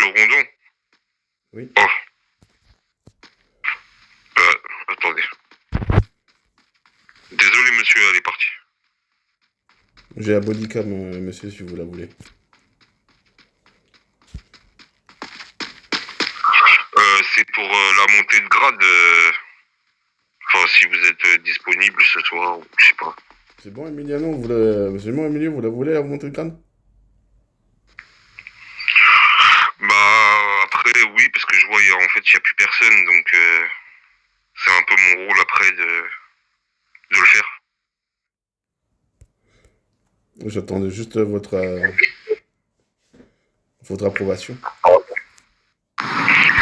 Monsieur Rondon. Oui. Oh. Attendez. Désolé, monsieur, elle est partie. J'ai la bodycam, monsieur, si vous la voulez. C'est pour la montée de grade. Enfin, si vous êtes disponible ce soir, ou je sais pas. C'est bon, Emiliano, c'est bon, Emilio, vous la voulez, la remontée de crâne? Bah, après, oui, parce que je vois, en fait, il n'y a plus personne, donc c'est un peu mon rôle après de le faire. J'attendais juste votre approbation.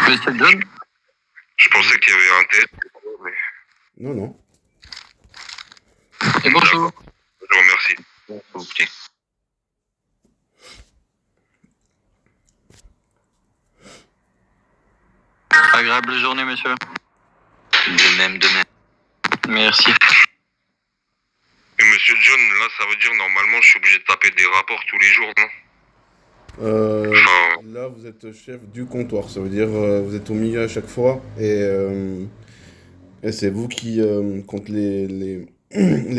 Monsieur John? Je pensais qu'il y avait un test, mais Non, non. Et bonjour. je vous remercie. Ok. Agréable journée, monsieur. De même, de même. Merci. Et monsieur John, là, ça veut dire, normalement, je suis obligé de taper des rapports tous les jours, non? Là, vous êtes chef du comptoir, ça veut dire vous êtes au milieu à chaque fois et c'est vous qui, quand les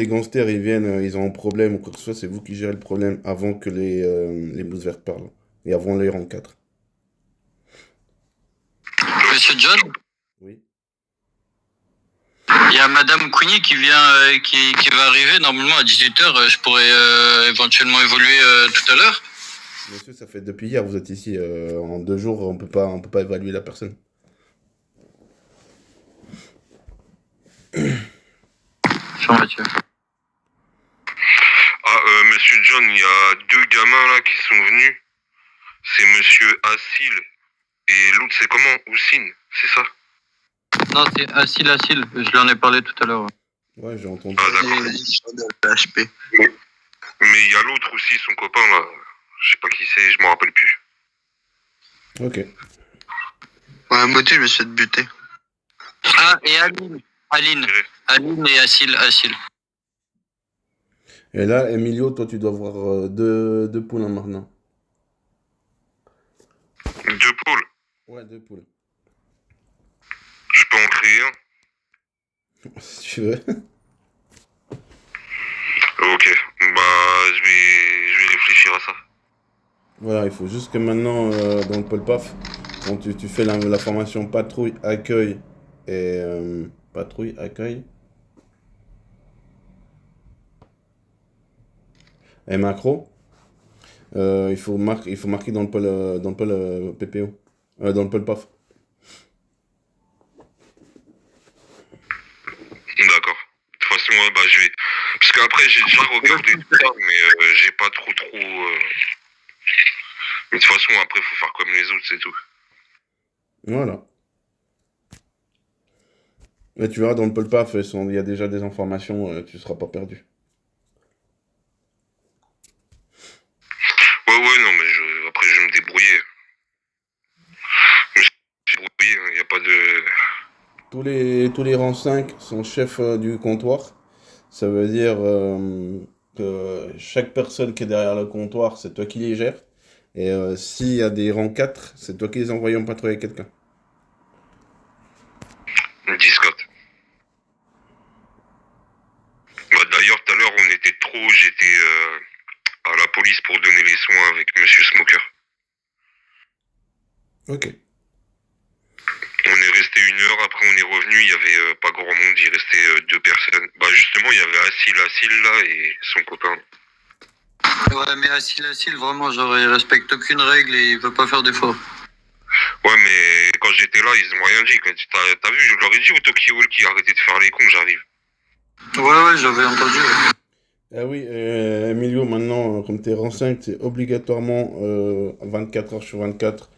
gangsters ils viennent, ils ont un problème ou quoi que ce soit, c'est vous qui gérez le problème avant que les blouses vertes parlent et avant les rangs 4. Monsieur John? Oui. Il y a Madame Queenie qui vient, qui va arriver normalement à 18h. Je pourrais éventuellement évoluer tout à l'heure. Monsieur, ça fait depuis hier, vous êtes ici. En 2 jours, on peut pas évaluer la personne. Bonjour, Mathieu. Ah, monsieur John, il y a 2 gamins là qui sont venus. C'est monsieur Assil et l'autre c'est comment? Houssine, c'est ça? Non, c'est Assil. Je lui en ai parlé tout à l'heure. Ouais, j'ai entendu. Ah d'accord. HP. Mais il y a l'autre aussi, son copain là. Je sais pas qui c'est, je m'en rappelle plus. Ok. Ouais, moi aussi, je me suis fait buter. Ah, et Aline et Assil. Et là, Emilio, toi, tu dois avoir deux poules maintenant. 2 poules. Ouais, 2 poules. Je peux en créer un? Si tu veux. Ok. Bah, je vais réfléchir à ça. Voilà, il faut juste que maintenant, dans le pôle PAF, quand tu fais la formation patrouille, accueil et patrouille, accueil et macro, il faut marquer dans le pôle PPO, dans le pôle PAF. D'accord. De toute façon, ouais, bah je vais. Parce qu'après, j'ai déjà regardé tout ça, mais j'ai pas trop. Mais de toute façon, après, faut faire comme les autres, c'est tout. Voilà. Et tu verras, dans le pôle PAF, il y a déjà des informations, tu seras pas perdu. Ouais, non, mais après, je vais me débrouiller. Je me suis débrouillé, il n'y a pas de. Tous les rangs 5 sont chefs du comptoir. Ça veut dire que chaque personne qui est derrière le comptoir, c'est toi qui les gères. Et s'il y a des rangs 4, c'est toi qui les envoies en patrouille avec quelqu'un. Discote. Bah, d'ailleurs, tout à l'heure, on était trop. J'étais à la police pour donner les soins avec Monsieur Smoker. Ok. On est resté 1 heure, après on est revenu, il y avait pas grand monde, il restait 2 personnes. Bah justement, il y avait Assil là et son copain. Ouais, mais Assil, vraiment, genre, il respecte aucune règle et il veut pas faire d'efforts. Ouais, mais quand j'étais là, ils m'ont rien dit. T'as vu, je leur ai dit au Tokyo qui arrêtez de faire les cons, j'arrive. Ouais, j'avais entendu. Ah oui, Emilio, maintenant, comme tu es rang 5, c'est obligatoirement 24 heures sur 24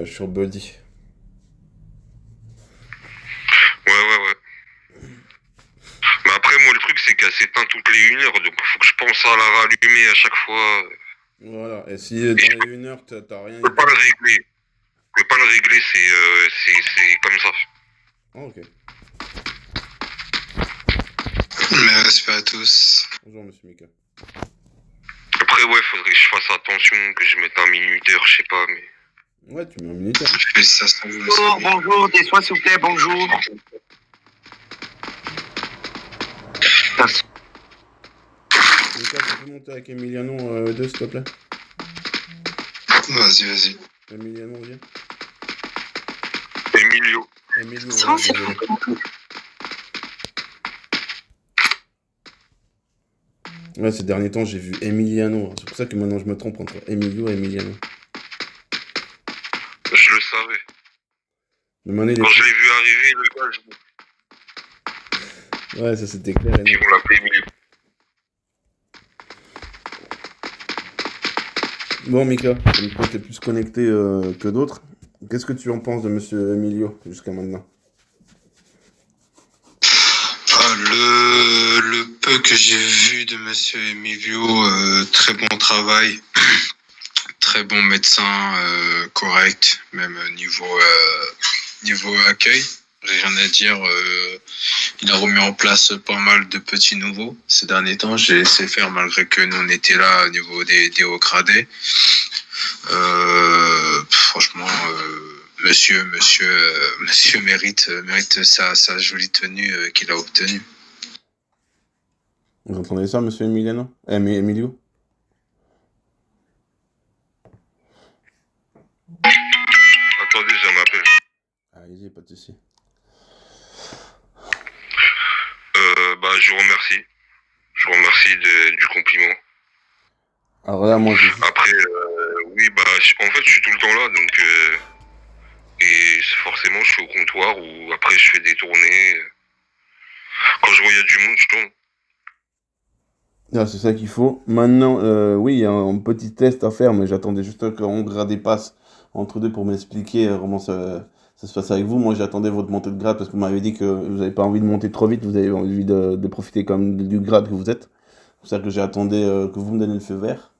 sur Buddy. Ouais. Mais après, moi, le truc, c'est qu'elle s'éteint toutes les 1 heure, donc faut que je pense à la rallumer à chaque fois. Voilà, et si dans les 1 heure, t'as rien Je peux pas le régler. Je peux pas le régler, c'est comme ça. Ah, ok. Mais respect à tous. Bonjour, monsieur Mika. Après, Après, ouais, faudrait que je fasse attention, que je mette un minuteur, je sais pas, mais... Ouais, tu mets un minuteur. Mais ça se trouve, Bonjour, des soins s'il vous plaît, bonjour. Merci. Mika, tu peux monter avec Emiliano 2, s'il te plaît? Vas-y. Emiliano, viens. Emilio. Emilio, Ça, ouais, c'est désolé. Ouais, ces derniers temps, j'ai vu Emiliano. C'est pour ça que maintenant je me trompe entre Emilio et Emiliano. Je le savais. Mais maintenant, il Quand est... je l'ai vu arriver, le gars, Ouais, ça c'était clair et ils net. vont l'appeler Emilio. Bon, Mika, comme toi, t'es plus connecté que d'autres. Qu'est-ce que tu en penses de monsieur Emilio jusqu'à maintenant? Le peu que j'ai vu de Monsieur Emilio, très bon travail, très bon médecin, correct, même niveau accueil. J'ai rien à dire. Il a remis en place pas mal de petits nouveaux ces derniers temps. J'ai laissé faire malgré que nous on était là au niveau des hauts gradés. Franchement, monsieur mérite sa jolie tenue qu'il a obtenue. Vous entendez ça, monsieur Emiliano? Emilio? Attendez, j'ai un appel. Allez-y, pas de soucis. Je vous remercie. Je vous remercie du compliment. Alors là, moi, Après, oui, en fait, je suis tout le temps là, donc... et forcément, je suis au comptoir, ou après, je fais des tournées. Quand je vois il y a du monde, je tourne. Ah, c'est ça qu'il faut. Maintenant, oui, il y a un petit test à faire, mais j'attendais juste qu'on grade des passes entre deux pour m'expliquer comment ça se passe avec vous. Moi, j'attendais votre montée de grade parce que vous m'avez dit que vous n'avez pas envie de monter trop vite, vous avez envie de profiter quand même du grade que vous êtes. C'est pour ça que j'ai attendu que vous me donniez le feu vert.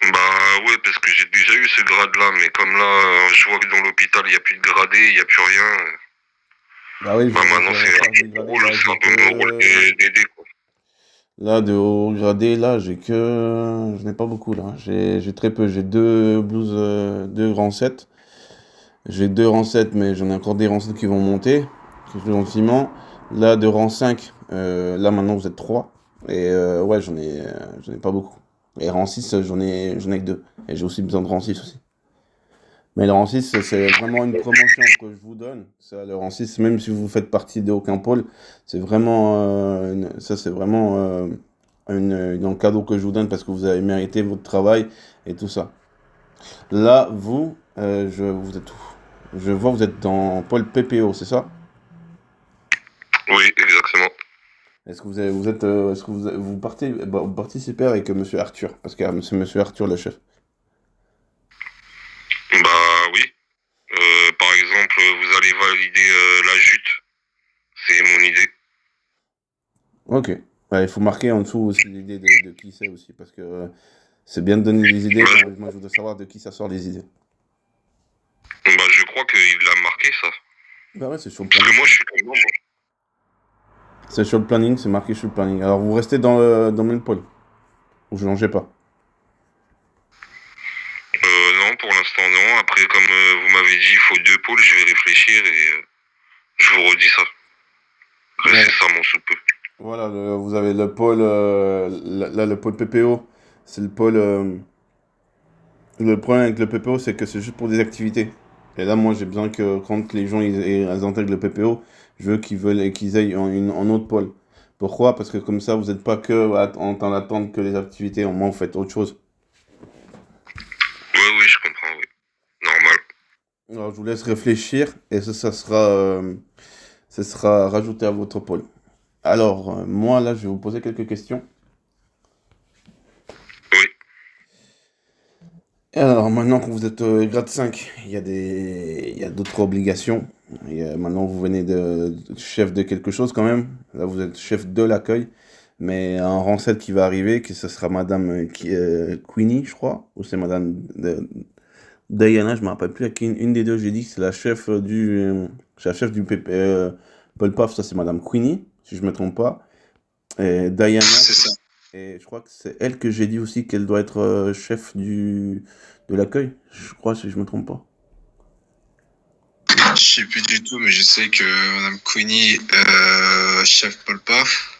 Ouais, parce que j'ai déjà eu ce grade-là, mais comme là, je vois que dans l'hôpital, il n'y a plus de gradé, il n'y a plus rien. Bah oui, Maintenant, c'est un peu mon rôle, c'est un peu mon rôle d'aider, quoi. Là, de haut gradé, là, je n'ai pas beaucoup, là. J'ai très peu. J'ai deux blouses, deux rangs 7. J'ai deux rangs 7, mais j'en ai encore des rangs 7 qui vont monter, gentiment. Là, de rang 5, là, maintenant, vous êtes 3. Et ouais, j'en ai pas beaucoup. Et rang 6, j'en ai que 2. Et j'ai aussi besoin de rang 6 aussi. Mais le rang 6, c'est vraiment une promotion que je vous donne. Ça, le rang 6, même si vous faites partie d'aucun pôle, c'est vraiment, c'est vraiment un cadeau que je vous donne parce que vous avez mérité votre travail et tout ça. Là, vous êtes où? Je vois que vous êtes dans pôle PPO, c'est ça? Oui, exactement. Est-ce que vous participez avec monsieur Arthur? Parce que c'est monsieur Arthur le chef. Oui. Par exemple, vous allez valider la jute. C'est mon idée. Ok. Ouais, il faut marquer en dessous aussi l'idée de qui c'est aussi, parce que c'est bien de donner des idées, mais moi je voudrais savoir de qui ça sort les idées. Je crois qu'il a marqué ça. Bah ouais, c'est sur le Parce que planning. moi, je suis comme membre. C'est sur le planning, c'est marqué sur le planning. Alors vous restez dans le même pôle. Ou je n'en pas. Non, pour l'instant, non. Après, comme vous m'avez dit, il faut 2 pôles, je vais réfléchir et je vous redis ça. Restez ça, mon sous peu. Voilà, vous avez le pôle, là le pôle PPO, c'est le pôle. Le problème avec le PPO, c'est que c'est juste pour des activités. Et là, moi, j'ai besoin que quand les gens ils intègrent le PPO, je veux qu'ils aillent en autre pôle. Pourquoi? Parce que comme ça, vous n'êtes pas que en train d'attendre que les activités, au moins vous faites autre chose. Oui, je comprends, oui. Normal. Alors, je vous laisse réfléchir et ça sera rajouté à votre pôle. Alors, moi, là, je vais vous poser quelques questions. Oui. Alors, maintenant que vous êtes grade 5, il y a d'autres obligations. Maintenant, vous venez de chef de quelque chose quand même. Là, vous êtes chef de l'accueil. Mais un rang 7 qui va arriver, que ce sera Madame Queenie, je crois. Ou c'est Madame Diana, je ne me rappelle plus à qui. Une des deux, j'ai dit que c'est la chef du PP, Paul Paf, ça c'est Madame Queenie, si je ne me trompe pas. Et Diana, C'est ça. Et je crois que c'est elle que j'ai dit aussi qu'elle doit être chef de l'accueil. Je crois, si je me trompe pas. Je sais plus du tout, mais je sais que Madame Queenie, chef Paul Paf.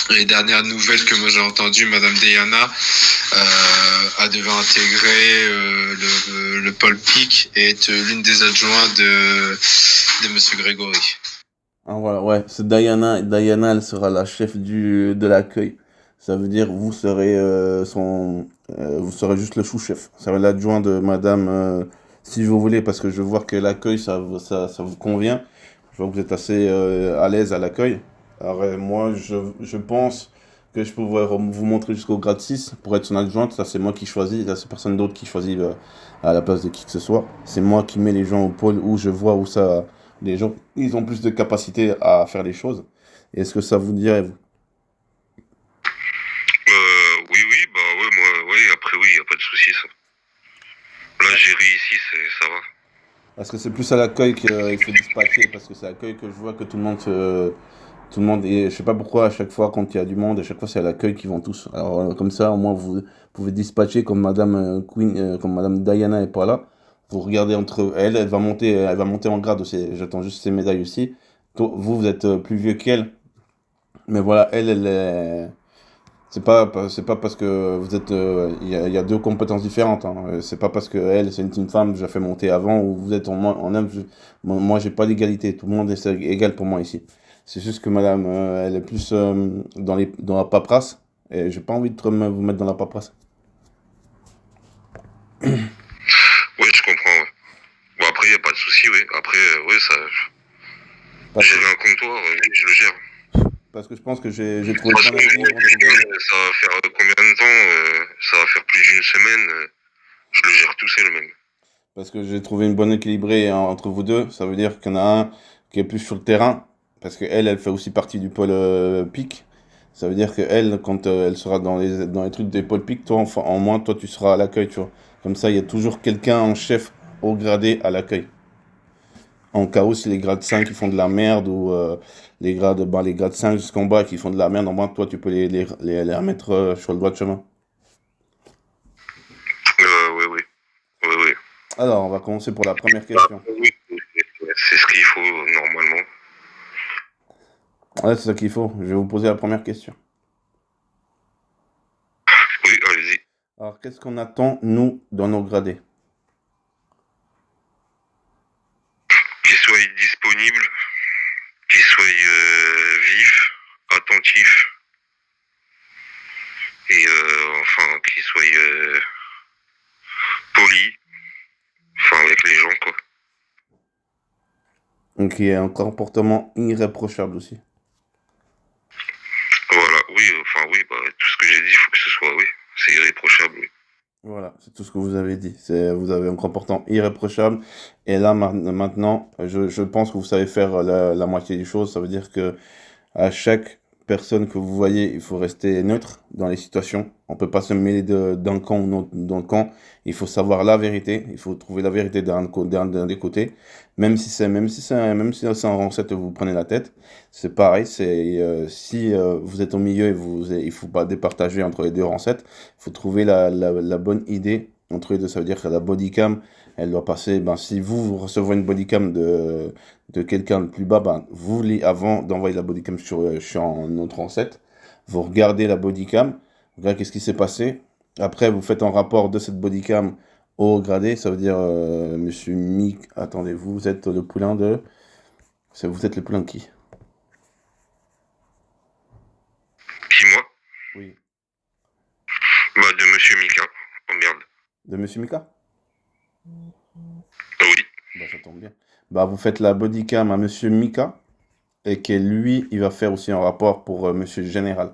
Les dernières nouvelles que moi j'ai entendues, Madame Diana devait intégrer le pôle PIC et être l'une des adjointes de Monsieur Grégory. Ah voilà, ouais, c'est Diana. Diana, elle sera la chef de l'accueil. Ça veut dire vous serez vous serez juste le sous-chef. Ça va être l'adjoint de Madame, si vous voulez, parce que je vois que l'accueil ça vous convient. Je vois que vous êtes assez à l'aise à l'accueil. Alors moi, je pense que je pourrais vous montrer jusqu'au grade 6 pour être son adjointe. Là, c'est moi qui choisis. Là, c'est personne d'autre qui choisit à la place de qui que ce soit. C'est moi qui mets les gens au pôle où je vois où ça, les gens, ils ont plus de capacité à faire les choses. Est-ce que ça vous dirait, vous? Oui, bah ouais, moi, ouais, après oui, y a pas de souci ça. Là, gérer ici, ça va. Parce que c'est plus à l'accueil qu'il faut dispatcher, parce que c'est à l'accueil que je vois que tout le monde tout le monde, et je sais pas pourquoi à chaque fois quand il y a du monde, à chaque fois c'est à l'accueil qu'ils vont tous. Alors comme ça, au moins vous pouvez dispatcher comme Madame Queen, comme Madame Diana est pas là. Vous regardez entre elle, elle va monter en grade aussi. J'attends juste ses médailles aussi. Vous êtes plus vieux qu'elle, mais voilà, elle est. C'est pas parce que vous êtes, il y a deux compétences différentes. Hein. C'est pas parce que elle, c'est une femme, je la fais monter avant, ou vous êtes en homme. Moi, j'ai pas d'égalité. Tout le monde est égal pour moi ici. C'est juste que madame, elle est plus dans la paperasse. Et j'ai pas envie de vous mettre dans la paperasse. Ouais, je comprends, ouais. Bon, après, y a pas de souci, oui. Après, ouais, ça. Parce que, Gérer un comptoir, je le gère. parce que je pense que j'ai trouvé Parce plein que d'équilibre entre vous. ça va faire combien de temps ça va faire plus d'une semaine. Je le gère tout seul, même. Parce que j'ai trouvé une bonne équilibrée entre vous deux. Ça veut dire qu'il y en a un qui est plus sur le terrain. Parce que elle fait aussi partie du pôle pic. Ça veut dire que elle, quand elle sera dans les trucs des pôles pic, toi, en moins, toi, tu seras à l'accueil, tu vois. Comme ça, il y a toujours quelqu'un en chef au gradé à l'accueil. En cas où, si les grades 5 ils font de la merde, ou les grades 5 jusqu'en bas qui font de la merde, en moins, toi, tu peux les remettre sur le droit de chemin. Oui, oui. Oui, oui. Alors, on va commencer pour la première question. Oui, c'est ce qu'il faut, normalement. Ouais, c'est ça qu'il faut. Je vais vous poser la première question. Oui, allez-y. Alors, qu'est-ce qu'on attend, nous, dans nos gradés? Qu'il soit disponible, qu'il soit vif, attentif, et enfin, qu'il soit poli, enfin, avec les gens, quoi. Donc, il y a un comportement irréprochable aussi. Voilà, oui, enfin, oui, bah, tout ce que j'ai dit, il faut que ce soit, oui, c'est irréprochable, oui. Voilà, c'est tout ce que vous avez dit. Vous avez un comportement irréprochable. Et là, maintenant, je pense que vous savez faire la moitié des choses. Ça veut dire que à chaque personne que vous voyez, il faut rester neutre dans les situations. On peut pas se mêler d'un camp ou d'un camp. Il faut savoir la vérité. Il faut trouver la vérité d'un des côtés. Même si c'est en rang 7 vous prenez la tête, c'est pareil. Si vous êtes au milieu et il faut pas départager entre les deux rangs 7. Il faut trouver la bonne idée entre les deux. Ça veut dire que la bodycam, elle doit passer. Ben, si vous recevez une bodycam de quelqu'un de plus bas, ben, avant d'envoyer la bodycam je suis en notre rang 7, vous regardez la bodycam, vous regardez qu'est-ce qui s'est passé. Après, vous faites un rapport de cette bodycam au gradé. Ça veut dire, monsieur Mick, attendez, vous êtes le poulain de. Vous êtes le poulain de qui? Qui, moi? Oui. Bah, de monsieur Mika. Oh merde. De monsieur Mika? Oui. Bah, ça tombe bien. Bah, vous faites la bodycam à monsieur Mika, et que lui, il va faire aussi un rapport pour monsieur Général.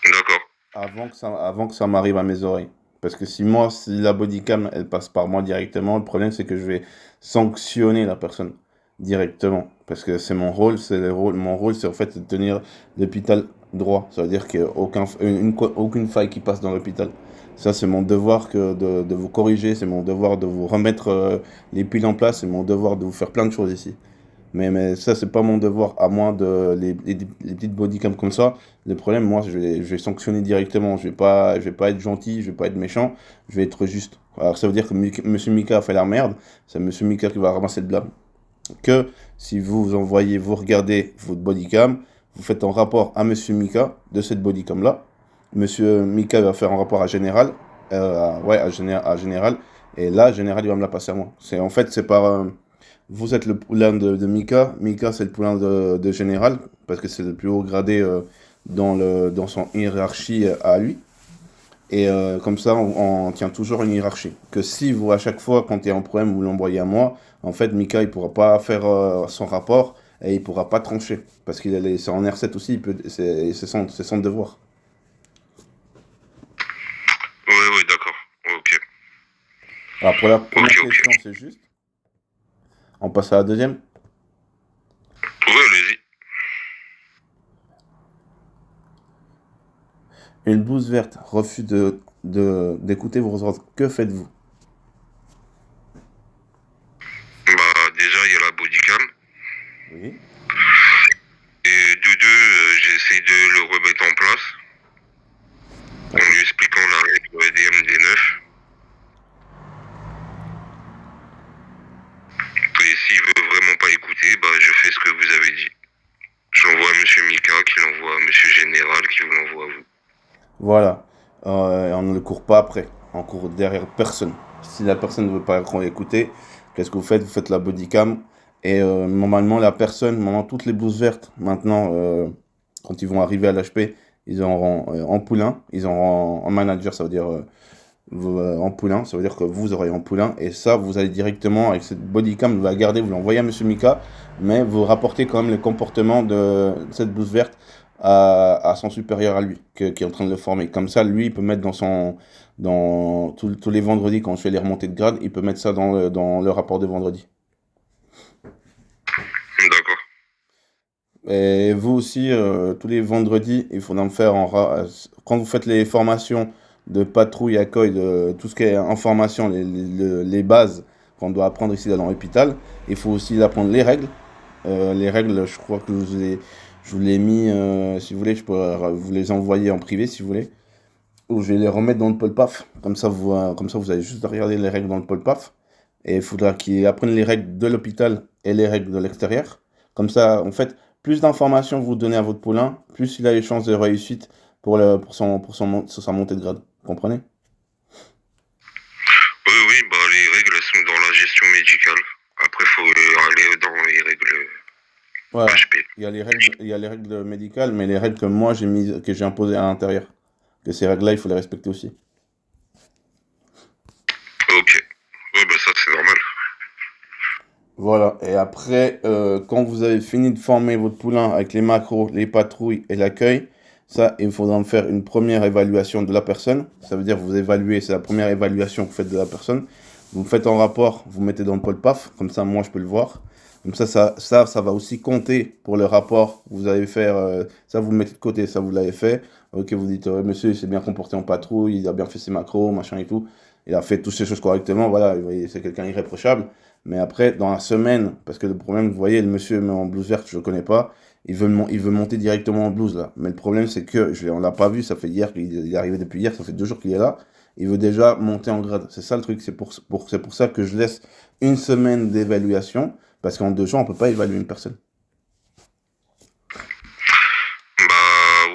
D'accord. Avant que ça m'arrive à mes oreilles. Parce que si la bodycam, elle passe par moi directement, le problème, c'est que je vais sanctionner la personne directement. Parce que c'est mon rôle, mon rôle, c'est en fait de tenir l'hôpital droit. Ça veut dire qu'il n'y a aucune faille qui passe dans l'hôpital. Ça, c'est mon devoir de vous corriger, c'est mon devoir de vous remettre les piles en place, c'est mon devoir de vous faire plein de choses ici. Mais ça, c'est pas mon devoir à moi de les petites bodycams comme ça. Le problème, moi, je vais sanctionner directement. Je vais pas être gentil, je vais pas être méchant, je vais être juste. Alors, ça veut dire que Monsieur Mika a fait la merde, c'est Monsieur Mika qui va ramasser le blâme. Que si vous envoyez, vous regardez votre bodycam, vous faites un rapport à Monsieur Mika de cette bodycam là. Monsieur Mika va faire un rapport à Général, à Général, et là, Général, il va me la passer à moi. C'est par, vous êtes le poulain de Mika, Mika c'est le poulain de Général, parce que c'est le plus haut gradé dans son hiérarchie à lui. Et comme ça, on tient toujours une hiérarchie. Que si vous, à chaque fois, quand il y a un problème, vous l'envoyez à moi, en fait, Mika, il pourra pas faire son rapport et il pourra pas trancher. Parce c'est en R7 aussi, c'est son devoir. Ouais, d'accord. Ok. Alors, pour la première Ok. question, c'est juste. On passe à la deuxième. Ouais, allez-y. Une blouse verte refuse d'écouter vos ordres. Que faites-vous? Bah, déjà, il y a la bodycam. Oui. Et de deux, j'essaie de le remettre en place. En lui expliquant la règle des MD9. Et s'il veut vraiment pas écouter, bah, je fais ce que vous avez dit. J'envoie à Monsieur Mika, qui l'envoie à Monsieur Général, qui vous l'envoie à vous. Voilà. On ne le court pas après. On court derrière personne. Si la personne ne veut pas écouter, qu'est-ce que vous faites? Vous faites la bodycam. Et normalement, toutes les blouses vertes, maintenant, quand ils vont arriver à l'HP, ils auront en poulain. Ils auront en manager, ça veut dire en poulain. Ça veut dire que vous aurez en poulain. Et ça, vous allez directement, avec cette bodycam, vous la gardez, vous l'envoyez à Monsieur Mika. Mais vous rapportez quand même le comportement de cette blouse verte à son supérieur à lui, qui est en train de le former. Comme ça, lui, il peut mettre dans tous les vendredis, quand je fais les remontées de grade, il peut mettre ça dans le rapport de vendredi. D'accord. Et vous aussi, tous les vendredis, il faudra me faire quand vous faites les formations de patrouille, accueil, de tout ce qui est information, les bases qu'on doit apprendre ici dans l'hôpital, il faut aussi apprendre les règles. Les règles, je crois que je vous l'ai mis, si vous voulez, je peux vous les envoyer en privé si vous voulez. Ou je vais les remettre dans le PolPaf. Comme ça, vous allez juste regarder les règles dans le PolPaf. Et il faudra qu'ils apprennent les règles de l'hôpital et les règles de l'extérieur. Comme ça, en fait, plus d'informations vous donnez à votre poulain, plus il a les chances de réussite pour sa montée de grade. Vous comprenez? Oui, bah, les règles, elles sont dans la gestion médicale. Après, il faut aller dans les règles Voilà. HP. Il y a les règles médicales, mais les règles que moi que j'ai imposées à l'intérieur. Que ces règles-là, il faut les respecter aussi. Ok. Ouais, bah, ça, c'est normal. Voilà. Et après, quand vous avez fini de former votre poulain avec les macros, les patrouilles et l'accueil, ça, il faudra me faire une première évaluation de la personne. Ça veut dire que vous évaluez, c'est la première évaluation que vous faites de la personne. Vous faites un rapport, vous mettez dans le PolPaf, comme ça, moi, je peux le voir. Comme ça va aussi compter pour le rapport que vous allez faire. Ça, vous le mettez de côté, ça, vous l'avez fait. Ok, vous dites, monsieur, il s'est bien comporté en patrouille, il a bien fait ses macros, machin et tout. Il a fait toutes ces choses correctement, voilà, vous voyez, c'est quelqu'un irréprochable. Mais après, dans la semaine, parce que le problème, vous voyez, le monsieur en blouse verte, je ne le connais pas, il veut monter directement en blouse, là. Mais le problème, c'est que, on l'a pas vu, ça fait hier, il est arrivé depuis hier, ça fait 2 jours qu'il est là. Il veut déjà monter en grade. C'est ça le truc, c'est pour ça que je laisse une semaine d'évaluation, parce qu'en 2 jours, on ne peut pas évaluer une personne. Bah,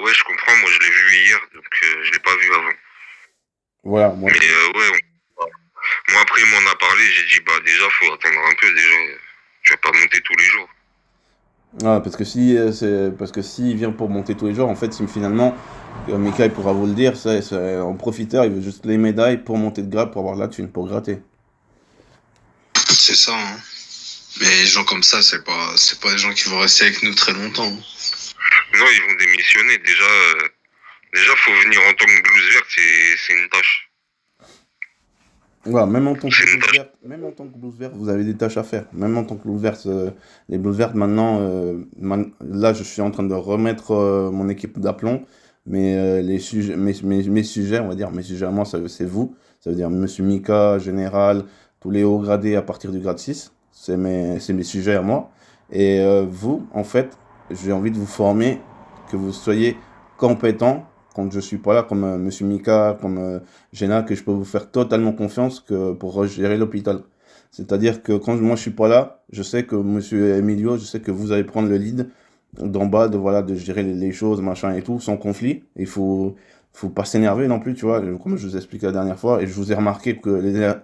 ouais, je comprends. Moi, je l'ai vu hier, donc je l'ai pas vu avant. Voilà, moi. Mais ouais, moi, après, il m'en a parlé. J'ai dit, bah, déjà, faut attendre un peu. Déjà, je vais pas monter tous les jours. Ah, parce que s'il vient pour monter tous les jours, en fait, finalement, Mika, il pourra vous le dire, c'est un profiteur, il veut juste les médailles pour monter de grade, pour avoir de la thune, pour gratter. C'est ça, hein. Mais les gens comme ça, c'est pas des gens qui vont rester avec nous très longtemps. Non, ils vont démissionner. Déjà, faut venir en tant que blouse verte, c'est une tâche. Voilà, même en tant que blouse verte, vous avez des tâches à faire. Même en tant que blouse verte, les blouses vertes, maintenant, là, je suis en train de remettre mon équipe d'aplomb, mais mes sujets, on va dire, mes sujets à moi, c'est vous. Ça veut dire Monsieur Mika, Général, tous les hauts gradés à partir du grade 6. C'est mes sujets à moi. Et vous, en fait, j'ai envie de vous former, que vous soyez compétent quand je suis pas là, comme Monsieur Mika, comme Jenna, que je peux vous faire totalement confiance que pour gérer l'hôpital. C'est-à-dire que quand moi je suis pas là, je sais que Monsieur Emilio, je sais que vous allez prendre le lead d'en bas, de voilà, de gérer les choses, machin et tout, sans conflit. Faut pas s'énerver non plus, tu vois, comme je vous ai expliqué la dernière fois. Et je vous ai remarqué que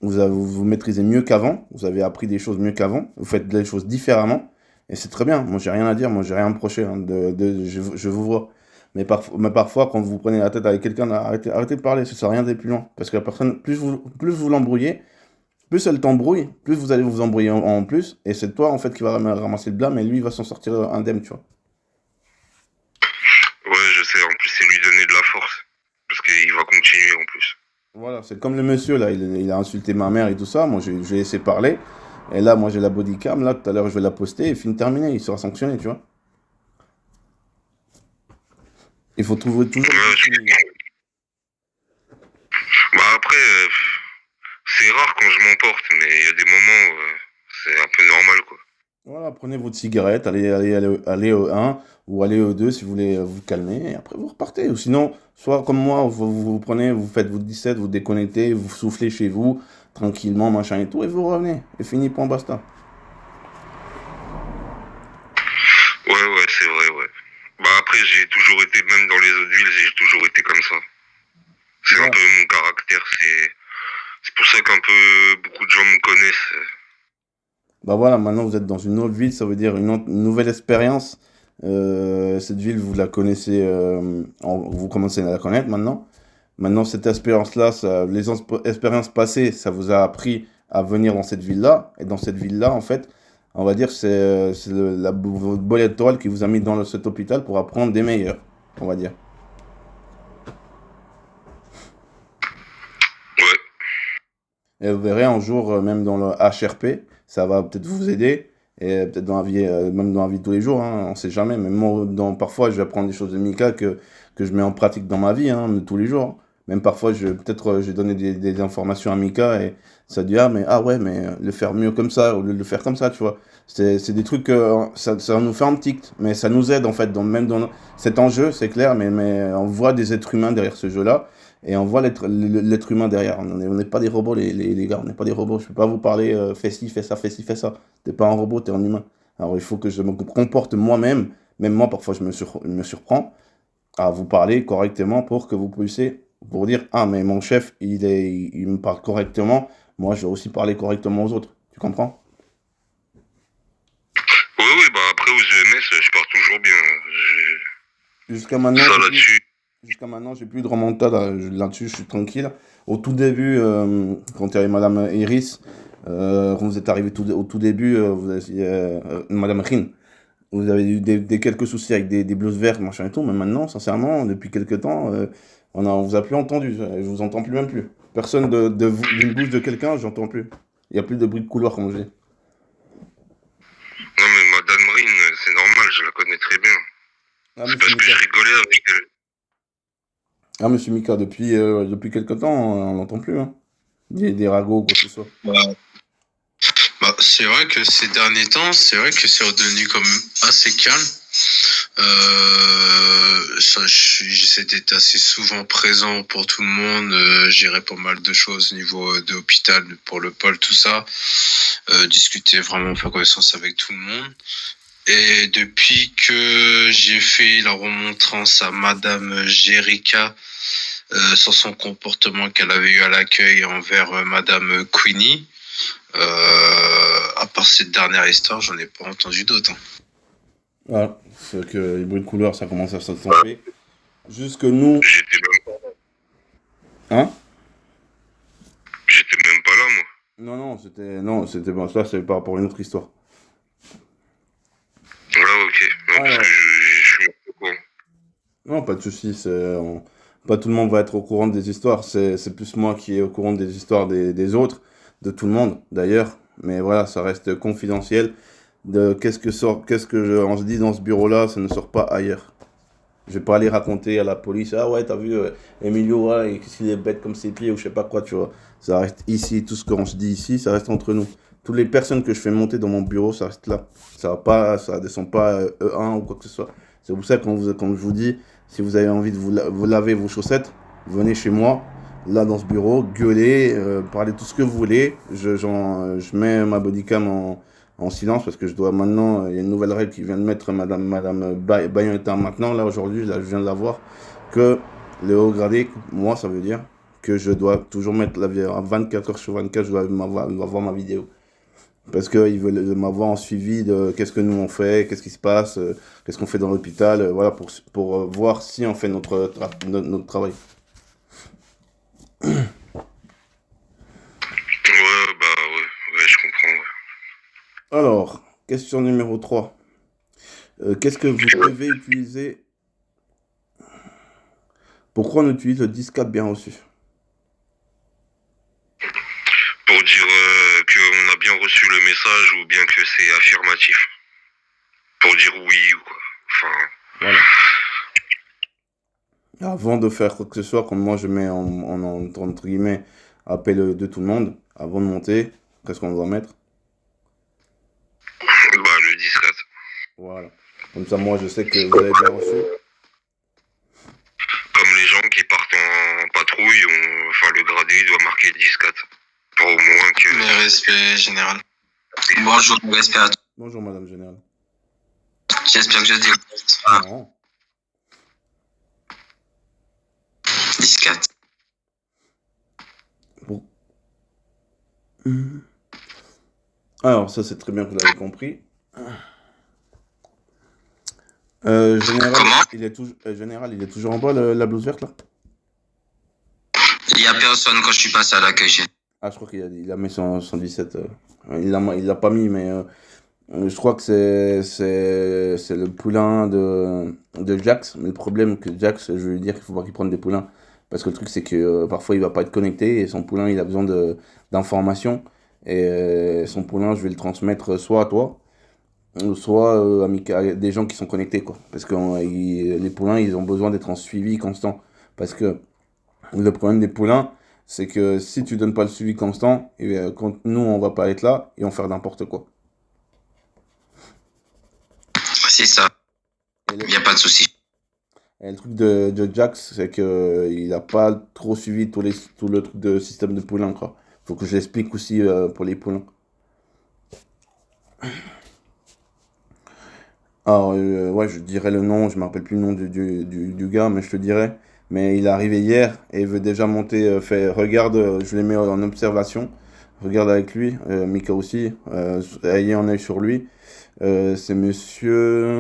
vous maîtrisez mieux qu'avant, vous avez appris des choses mieux qu'avant, vous faites des choses différemment, et c'est très bien. Moi, j'ai rien à dire, moi, j'ai rien à me reprocher, hein, je vous vois. Mais parfois, quand vous prenez la tête avec quelqu'un, arrêtez de parler, ça sert à rien d'aller plus loin. Parce que la personne, plus vous l'embrouillez, plus elle t'embrouille, plus vous allez vous embrouiller en plus, et c'est toi, en fait, qui va ramasser le blâme, et lui, il va s'en sortir indemne, tu vois. Ouais, je sais, en plus, c'est lui donner de la force. Parce qu'il va continuer en plus. Voilà, c'est comme le monsieur, là, il a insulté ma mère et tout ça, moi, j'ai laissé parler, et là, moi, j'ai la bodycam, là, tout à l'heure, je vais la poster, et film terminé, il sera sanctionné, tu vois. Il faut trouver toujours... Ouais, bah après, c'est rare quand je m'emporte, mais il y a des moments, c'est un peu normal, quoi. Voilà, prenez votre cigarette, allez au 1 ou allez au 2 si vous voulez vous calmer, et après vous repartez. Ou sinon, soit comme moi, vous prenez, vous faites votre 17, vous déconnectez, vous soufflez chez vous, tranquillement, machin et tout, et vous revenez. Et fini, point, basta. Ouais, c'est vrai, ouais. Bah après, j'ai toujours été, même dans les autres villes, j'ai toujours été comme ça. C'est un Ouais. peu mon caractère, c'est pour ça qu'un peu beaucoup de gens me connaissent. Bah voilà, maintenant vous êtes dans une autre ville, ça veut dire une nouvelle expérience. Cette ville, vous la connaissez, vous commencez à la connaître maintenant. Maintenant, cette expérience-là, expériences passées, ça vous a appris à venir dans cette ville-là. Et dans cette ville-là, en fait, on va dire, c'est votre bol étoile qui vous a mis dans cet hôpital pour apprendre des meilleurs, on va dire. Ouais, Et vous verrez un jour, même dans le HRP, ça va peut-être vous aider. Et peut-être dans la vie, même dans la vie de tous les jours, hein, on sait jamais. Même moi, parfois, je vais apprendre des choses de Mika que je mets en pratique dans ma vie, hein, de tous les jours. Même parfois, j'ai donné des informations à Mika et ça dit, ah ouais, mais le faire mieux comme ça, au lieu de le faire comme ça, tu vois. C'est des trucs, ça nous fait un tic, mais ça nous aide, en fait, même dans cet enjeu, c'est clair, mais on voit des êtres humains derrière ce jeu-là. Et on voit l'être humain derrière. On n'est pas des robots, les gars. On n'est pas des robots. Je peux pas vous parler, fais ci, fais ça, fais ci, fais ça. T'es pas un robot, t'es un humain. Alors il faut que je me comporte moi-même. Même moi, parfois, je me surprends à vous parler correctement pour que vous puissiez, pour dire, ah, mais mon chef, il me parle correctement. Moi, je vais aussi parler correctement aux autres. Tu comprends? ouais, bah après aux EMS, je pars toujours bien. Jusqu'à maintenant, Ça là-dessus. jusqu'à maintenant, j'ai plus de remontada. Là-dessus, je suis tranquille. Au tout début, quand il y avait Madame Iris, quand vous êtes arrivé au tout début, Madame Rin, vous avez eu des quelques soucis avec des blouses vertes, machin et tout, mais maintenant, sincèrement, depuis quelques temps, on vous a plus entendu. Je vous entends plus même plus. Personne d'une bouche de quelqu'un, j'entends plus. Il n'y a plus de bruit de couloir, comme je dis. Non mais Madame Rin, c'est normal, je la connais très bien. Ah, C'est monsieur parce que Mika. je rigolais avec elle. Ah, monsieur Mika, depuis quelques temps, on l'entend plus, hein. Des ragots, quoi que ce soit. Bah, c'est vrai que ces derniers temps, c'est vrai que c'est redevenu comme assez calme. J'essaie d'être assez souvent présent pour tout le monde, gérer pas mal de choses au niveau de l'hôpital, pour le pôle, tout ça. Discuter vraiment, faire connaissance avec tout le monde. Et depuis que j'ai fait la remontrance à Madame Jerica sur son comportement qu'elle avait eu à l'accueil envers Madame Queenie, à part cette dernière histoire, j'en ai pas entendu d'autres. Hein. Voilà, c'est que les bruits de couleur, ça commence à s'estomper. Jusque nous, J'étais même, hein? j'étais même pas là, moi. Non, c'était bon, ça c'est par rapport à une autre histoire. Ah ok, non, parce Alors, que je suis au courant. non, pas de souci, pas tout le monde va être au courant des histoires, c'est plus moi qui est au courant des histoires des autres, de tout le monde d'ailleurs, mais voilà, ça reste confidentiel. Qu'est-ce que on se dit dans ce bureau-là, ça ne sort pas ailleurs. Je vais pas aller raconter à la police, ah ouais, t'as vu Emilio, ouais, qu'est-ce qu'il est bête comme ses pieds ou je sais pas quoi, tu vois. Ça reste ici, tout ce qu'on se dit ici, ça reste entre nous. Toutes les personnes que je fais monter dans mon bureau, ça reste là. Ça descend pas E1 ou quoi que ce soit. C'est pour ça que quand je vous dis, si vous avez envie de vous laver vos chaussettes, venez chez moi, là dans ce bureau, gueulez, parlez tout ce que vous voulez. Je mets ma bodycam en silence parce que je dois maintenant, il y a une nouvelle règle qui vient de mettre Madame Bayonetta maintenant, là aujourd'hui, là je viens de la voir, que le haut gradé, moi ça veut dire que je dois toujours mettre la vidéo à 24 heures sur 24, je dois avoir ma vidéo. Parce qu'ils veulent m'avoir en suivi de qu'est-ce que nous on fait, qu'est-ce qui se passe, qu'est-ce qu'on fait dans l'hôpital, voilà, pour voir si on fait notre travail. Ouais, ouais, je comprends. Ouais. Alors, question numéro 3. Qu'est-ce que vous devez utiliser? Pourquoi on utilise le 10-4 bien reçu? Pour dire qu'on a bien reçu le message ou bien que c'est affirmatif. Pour dire oui ou quoi. Enfin, Voilà. Avant de faire quoi que ce soit, comme moi je mets entre guillemets appel de tout le monde, avant de monter, qu'est-ce qu'on doit mettre? bah le 10-4. Voilà. Comme ça, moi je sais que vous avez bien reçu. Comme les gens qui partent en patrouille, enfin le gradé il doit marquer 10-4. Pour au moins que... Le respect général. Bonjour, respect à toi. Bonjour Madame Générale. J'espère que je dis Non. 10-4. Bon. Alors, ça c'est très bien que vous l'avez compris. Général, Comment? Général, il est toujours en bas, la blouse verte là? Il n'y a personne quand je suis passé à l'accueil. Ah, je crois qu'il a mis son 17. Il l'a pas mis, mais je crois que c'est le poulain de Jax. Mais le problème que Jax, je veux lui dire qu'il faut pas qu'il prenne des poulains. Parce que le truc, c'est que parfois, il va pas être connecté et son poulain, il a besoin d'informations. Et son poulain, je vais le transmettre soit à toi, soit à des gens qui sont connectés, quoi. Parce que les poulains, ils ont besoin d'être en suivi constant. Parce que le problème des poulains, c'est que si tu donnes pas le suivi constant, et quand nous, on va pas être là, ils vont faire n'importe quoi. C'est ça. Et Il n'y a pas de souci. le truc de Jax, c'est que il a pas trop suivi tout le truc de système de poulain, quoi. Faut que je l'explique aussi pour les poulains. Alors, ouais, je dirais le nom, je me rappelle plus le nom du gars, mais je te dirais. Mais il est arrivé hier et il veut déjà monter, regarde, je l'ai mis en observation. Regarde avec lui, Mika aussi, ayez un œil sur lui. C'est monsieur.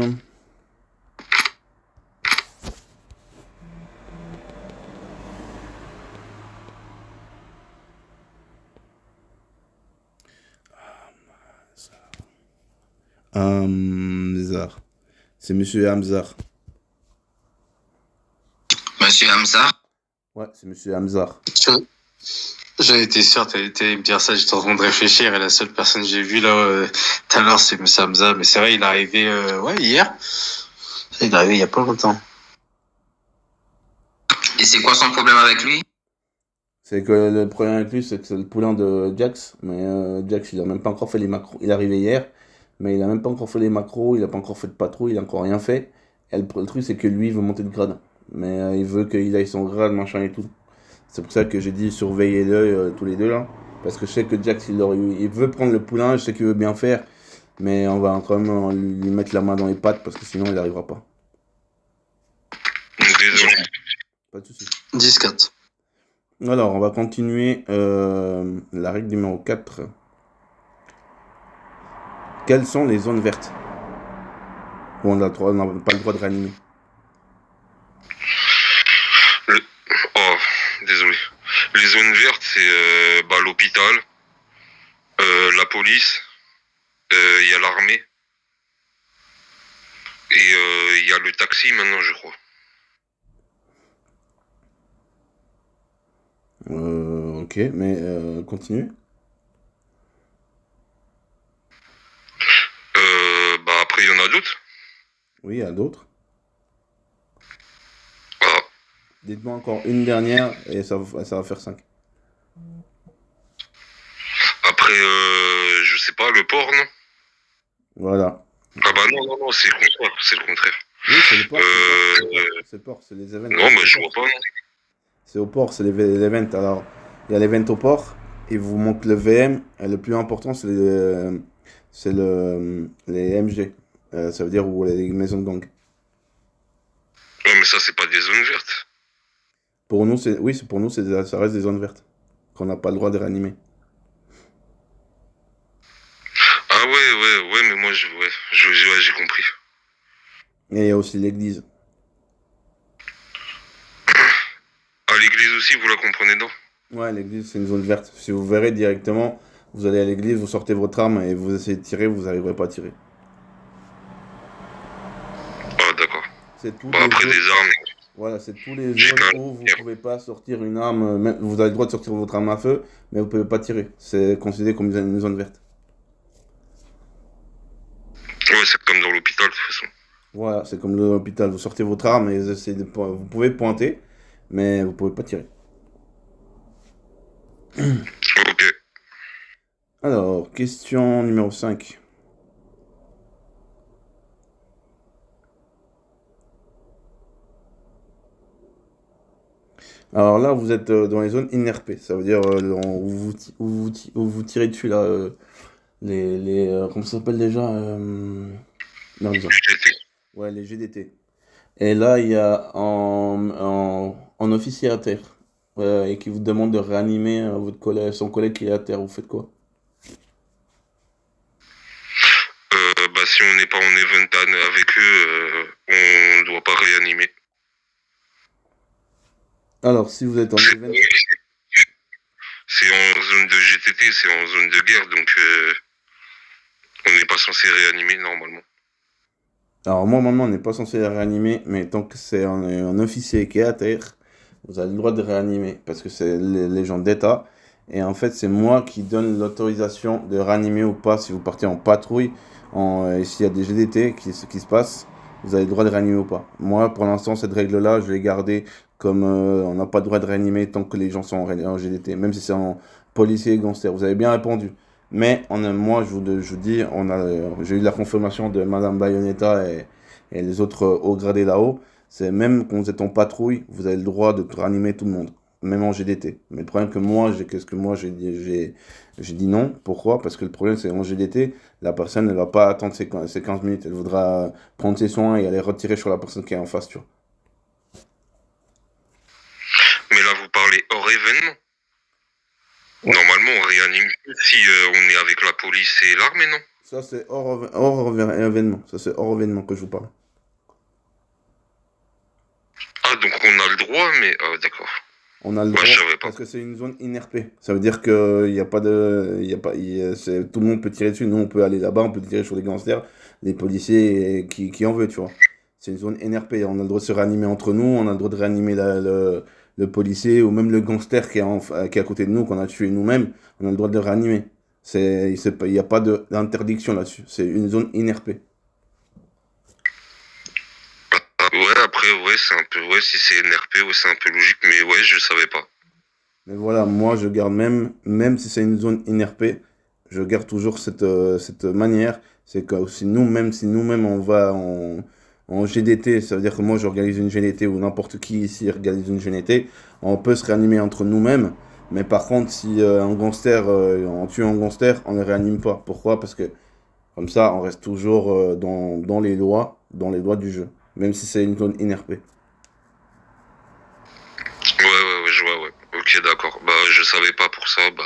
Hamzar. C'est monsieur Hamzar. Monsieur Hamza? Ouais, c'est monsieur Hamzar. J'avais été sûr, t'allais me dire ça, j'étais en train de réfléchir et la seule personne que j'ai vue là tout à l'heure c'est M. Hamza, mais c'est vrai, il est arrivé hier. Il est arrivé il y a pas longtemps. Et c'est quoi son problème avec lui? C'est que le problème avec lui, c'est que c'est le poulain de Jax. Mais Jax, il a même pas encore fait les macros. Il est arrivé hier, mais il a même pas encore fait les macros, il a pas encore fait de patrouille, il a encore rien fait. Et le truc, c'est que lui, il veut monter de grade. Mais il veut qu'il aille son grade, machin et tout. C'est pour ça que j'ai dit surveillez-le tous les deux là. Parce que je sais que Jax, il veut prendre le poulain, je sais qu'il veut bien faire. Mais on va quand même lui mettre la main dans les pattes parce que sinon il n'arrivera pas. Désolé. Pas de soucis. 10-4. Alors, on va continuer la règle numéro 4. Quelles sont les zones vertes où on n'a pas le droit de réanimer? Oh, désolé. Les zones vertes, c'est l'hôpital, la police, il y a l'armée, et il y a le taxi maintenant, je crois. Ok, mais continue. Après, il y en a d'autres. Oui, il y a d'autres. Ah, Dites-moi encore une dernière et ça va faire 5. Après, je sais pas, le port, non? Voilà. Ah bah non, c'est le contraire, c'est le contraire. Oui, c'est le port, c'est le port, c'est les événements. Non, bah je vois pas, non. C'est au port, c'est l'event. Alors, il y a l'event au port, il vous manque le VM, et le plus important, les MG. Ça veut dire ou les maisons de gang. Ouais, mais ça, c'est pas des zones vertes. Pour nous, pour nous, ça reste des zones vertes. Qu'on n'a pas le droit de réanimer. Ah ouais, mais moi, ouais, j'ai compris. Et il y a aussi l'église. Ah, l'église aussi, vous la comprenez, non? Ouais, l'église, c'est une zone verte. Si vous verrez directement, vous allez à l'église, vous sortez votre arme et vous essayez de tirer, vous n'arriverez pas à tirer. Ah, d'accord. C'est tous Bah, les après, zones, des armes. voilà, c'est tous les J'ai zones quand où vous même. pouvez pas sortir une arme. Vous avez le droit de sortir votre arme à feu, mais vous pouvez pas tirer. C'est considéré comme une zone verte. Ouais, c'est comme dans l'hôpital, de toute façon. Voilà, c'est comme l'hôpital. Vous sortez votre arme et vous pouvez pointer, mais vous pouvez pas tirer. Ok. Alors, question numéro 5. Alors là, vous êtes dans les zones INRP. Ça veut dire où vous tirez dessus, là. Comment ça s'appelle déjà merde, GT. ouais, les GDT. Et là, il y a en officier à terre. Et qui vous demande de réanimer son collègue qui est à terre. Vous faites quoi? Bah, si on n'est pas en event avec eux, on doit pas réanimer. Alors, si vous êtes en C'est event... c'est en zone de GTT, c'est en zone de guerre, donc on n'est pas censé réanimer normalement. Alors, moi, normalement, on n'est pas censé la réanimer, mais tant que c'est un officier qui est à terre, vous avez le droit de réanimer, parce que c'est les gens d'État. Et en fait, c'est moi qui donne l'autorisation de réanimer ou pas si vous partez en patrouille, et s'il y a des GDT qui se passent, vous avez le droit de réanimer ou pas. Moi, pour l'instant, cette règle-là, je l'ai gardée comme on n'a pas le droit de réanimer tant que les gens sont en GDT, même si c'est en policier et gangster. Vous avez bien répondu. Mais moi, je vous dis, j'ai eu la confirmation de Madame Bayonetta et les autres hauts gradés là-haut. C'est même quand vous êtes en patrouille, vous avez le droit de réanimer tout le monde, même en GDT. Mais le problème que moi, j'ai dit non. Pourquoi? Parce que le problème, c'est en GDT, la personne ne va pas attendre ses 15 minutes. Elle voudra prendre ses soins et aller retirer sur la personne qui est en face, tu vois. Mais là, vous parlez hors événement. Ouais. Normalement, on réanime si on est avec la police et l'armée, non? Ça, c'est hors événement. Ça, c'est hors événement que je vous parle. Ah, donc on a le droit, mais d'accord. On a le Moi, droit je savais pas. parce que c'est une zone INRP. Ça veut dire que il y a pas de, il y a pas, tout le monde peut tirer dessus. Nous, on peut aller là-bas, on peut tirer sur les gangsters, les policiers qui en veut, tu vois. C'est une zone NRP. On a le droit de se réanimer entre nous. On a le droit de réanimer le policier ou même le gangster qui est à côté de nous, qu'on a tué nous-mêmes. On a le droit de le réanimer. Il n'y a pas d'interdiction là-dessus. C'est une zone INRP. Ouais, après, ouais, c'est un peu, ouais, si c'est NRP, ouais, c'est un peu logique, mais ouais, je savais pas. Mais voilà, moi je garde même si c'est une zone INRP, je garde toujours cette manière. C'est que même si nous-mêmes on va en GDT, ça veut dire que moi j'organise une GDT ou n'importe qui ici organise une GDT, on peut se réanimer entre nous-mêmes. Mais par contre, si un gangster, on tue un gangster, on ne le réanime pas. Pourquoi? Parce que comme ça, on reste toujours dans les lois du jeu, même si c'est une zone INRP. Ouais, je vois, ouais. Ok, d'accord. Bah, je savais pas pour ça, bah,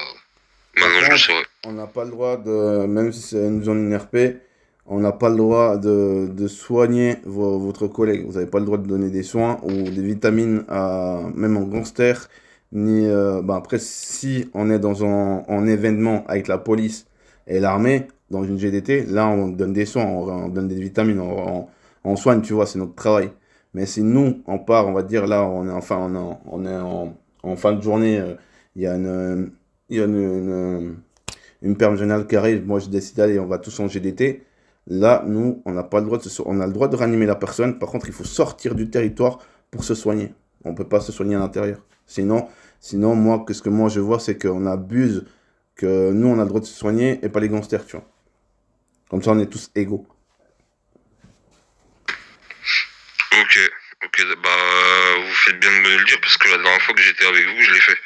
Par maintenant je le contre, saurai. on n'a pas le droit même si c'est une zone INRP, on n'a pas le droit de soigner votre collègue. Vous n'avez pas le droit de donner des soins ou des vitamines même en gangster. Après, si on est dans un événement avec la police et l'armée, dans une GDT, là, on donne des soins, on donne des vitamines, on soigne, tu vois, c'est notre travail. Mais si nous, on part, on va dire, là, on est en fin de journée, il y a une perme générale qui arrive, moi je décide d'aller, on va tous en GDT. Là, nous, on n'a pas le droit on a le droit de réanimer la personne. Par contre, il faut sortir du territoire pour se soigner. On ne peut pas se soigner à l'intérieur. Sinon, moi, ce que moi je vois, c'est qu'on abuse que nous, on a le droit de se soigner et pas les gangsters, tu vois. Comme ça, on est tous égaux. Ok, ok, bah vous faites bien de me le dire parce que la dernière fois que j'étais avec vous, je l'ai fait.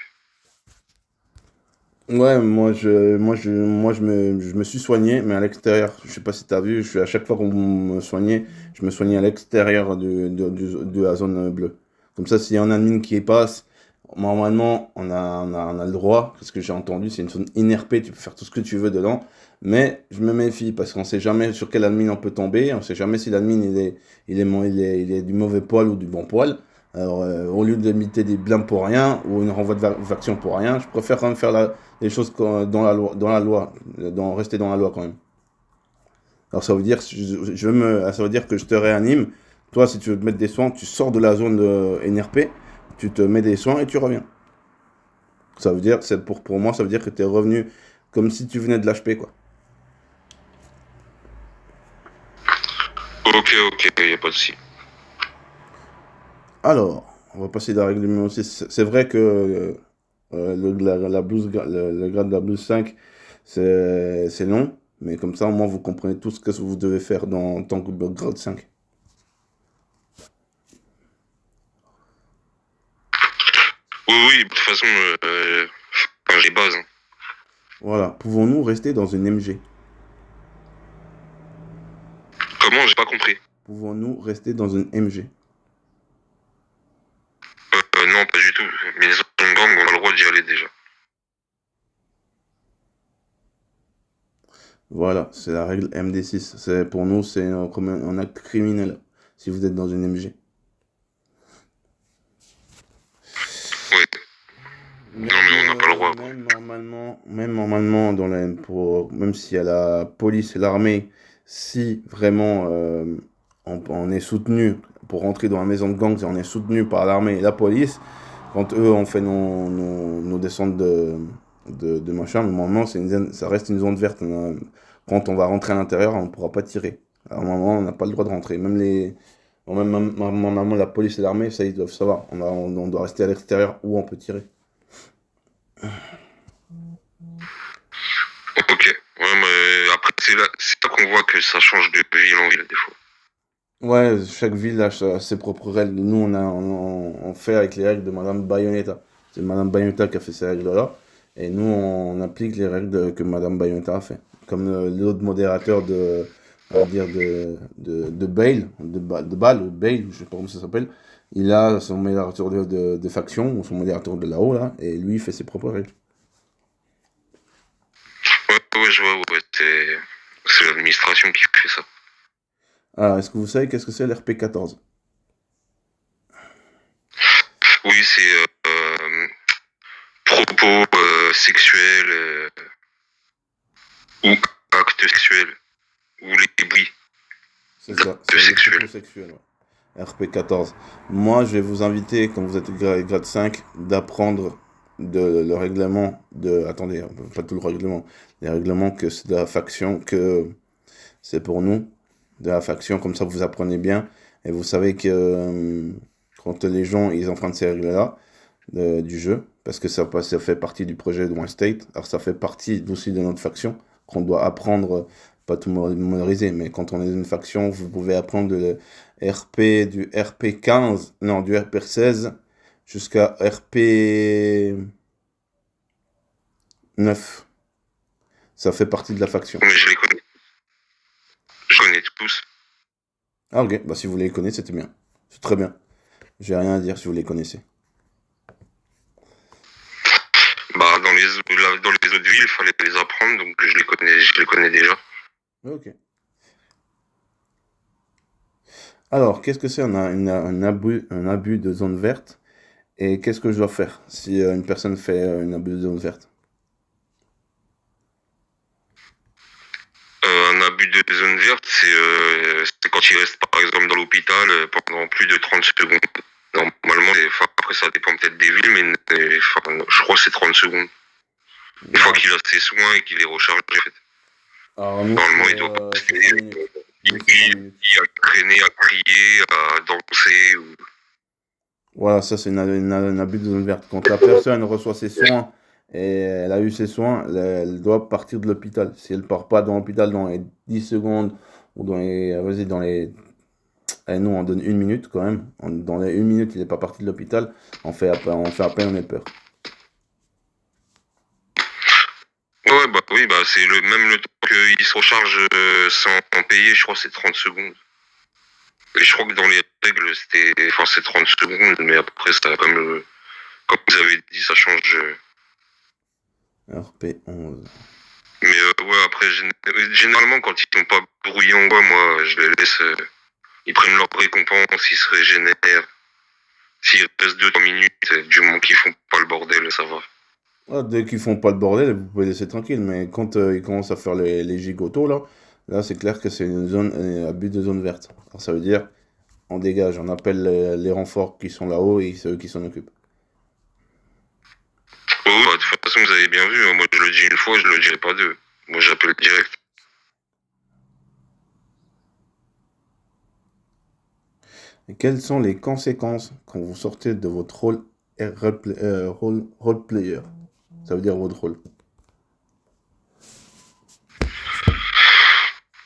Ouais, je me suis soigné, mais à l'extérieur. Je sais pas si t'as vu, à chaque fois qu'on me soignait, je me soignais à l'extérieur de la zone bleue. Comme ça, s'il y a un admin qui y passe, normalement, on a le droit, parce que j'ai entendu, c'est une zone INRP, tu peux faire tout ce que tu veux dedans. Mais je me méfie, parce qu'on sait jamais sur quel admin on peut tomber, on sait jamais si l'admin il est du mauvais poil ou du bon poil. Alors, au lieu de limiter des blâmes pour rien, ou une renvoi de faction pour rien, je préfère quand même faire les choses rester dans la loi quand même. Alors ça veut dire, ça veut dire que je te réanime. Toi, si tu veux te mettre des soins, tu sors de la zone de NRP, tu te mets des soins et tu reviens. Ça veut dire, pour moi, ça veut dire que tu es revenu comme si tu venais de l'HP, quoi. Ok, y a pas de souci. Alors, on va passer dans la règle numéro 6. C'est vrai que le grade de la blouse 5, c'est long, mais comme ça, au moins, vous comprenez tout ce que vous devez faire en tant que grade 5. Oui, de toute façon, enfin, les bases. Hein. Voilà. Pouvons-nous rester dans une MG? Comment? J'ai pas compris. Pouvons-nous rester dans une MG? Non, pas du tout. Mais les autres gangs, on a le droit d'y aller déjà. Voilà, c'est la règle MD6. Pour nous, c'est comme un acte criminel si vous êtes dans une MG. Ouais. Non, mais on n'a pas le droit. Même normalement, même s'il y a la police et l'armée, si vraiment on est soutenu pour rentrer dans la maison de gang, si on est soutenu par l'armée et la police, quand eux ont fait nos descentes de machin, normalement, ça reste une zone verte. Quand on va rentrer à l'intérieur, on ne pourra pas tirer. Alors, normalement, on n'a pas le droit de rentrer. Normalement, la police et l'armée, ça, ils doivent savoir. On doit rester à l'extérieur où on peut tirer. Ok. Ouais, mais après, c'est là qu'on voit que ça change de ville en ville, des fois. Ouais, chaque ville a ses propres règles. Nous, on fait avec les règles de Madame Bayonetta. C'est Madame Bayonetta qui a fait ces règles-là. Et nous, on applique les règles que Madame Bayonetta a fait. Comme l'autre modérateur on va dire de Bale, de Bâle, ou Bale, je sais pas comment ça s'appelle. Il a son modérateur de faction, ou son modérateur de là-haut, là. Et lui, il fait ses propres règles. Ouais, je vois, ouais. C'est l'administration qui fait ça. Alors, est-ce que vous savez qu'est-ce que c'est l'RP14? Oui, c'est propos sexuels ou actes sexuels ou les bruits C'est ça, d'actes c'est les sexuels. propos sexuels, ouais. RP14. Moi, je vais vous inviter, comme vous êtes grade 5, d'apprendre le règlement de... Attendez, pas tout le règlement. Les règlements que c'est de la faction, que c'est pour nous, de la faction, comme ça vous apprenez bien. Et vous savez que quand les gens, ils empruntent ces règles-là du jeu, parce que ça fait partie du projet de One State, alors ça fait partie aussi de notre faction, qu'on doit apprendre, pas tout mémoriser, mais quand on est dans une faction, vous pouvez apprendre du RP15, non, du RP16 jusqu'à RP9. Ça fait partie de la faction. Mais je les connais. Je connais tous. Ah ok, bah si vous les connaissez, c'était bien. C'est très bien. J'ai rien à dire si vous les connaissez. Bah, dans les autres villes, il fallait les apprendre, donc je les connais déjà. Ok. Alors, qu'est-ce que c'est un abus de zone verte? Et qu'est-ce que je dois faire si une personne fait un abus de zone verte? Un abus de zone verte, c'est quand il reste par exemple dans l'hôpital pendant plus de 30 secondes. Normalement, après ça dépend peut-être des villes, mais je crois que c'est 30 secondes. Une fois qu'il a ses soins et qu'il est rechargé, en fait. Alors, nous, Normalement, il doit pas c'est rester 5 minutes. Nous, c'est 5 minutes. à traîner, à crier, à danser. Voilà, ça c'est un abus de zone verte. Quand la personne reçoit ses soins et elle a eu ses soins, elle doit partir de l'hôpital. Si elle part pas dans l'hôpital dans les 10 secondes ou vas-y, dans les, allez, nous on donne une minute quand même. Dans les une minute, il n'est pas parti de l'hôpital. On fait appel, on est peur. Ouais, bah oui, bah c'est même le temps qu'il se recharge sans payer, je crois que c'est 30 secondes. Et je crois que dans les règles, c'est 30 secondes, mais après, ça, comme vous avez dit, ça change. RP11. Mais ouais, après, généralement, quand ils sont pas bruyants, moi, je les laisse. Ils prennent leur récompense, ils se régénèrent. S'il reste 2-3 minutes, du moment qu'ils font pas le bordel, ça va. Ah, dès qu'ils font pas le bordel, vous pouvez laisser tranquille. Mais quand ils commencent à faire les gigotos, là c'est clair que c'est une zone, abus de zone verte. Alors ça veut dire, on dégage, on appelle les renforts qui sont là-haut et c'est eux qui s'en occupent. Oh, bah, de toute façon, vous avez bien vu, hein, moi je le dis une fois, je le dirai pas deux. Moi j'appelle direct. Et quelles sont les conséquences quand vous sortez de votre role player? Ça veut dire votre rôle.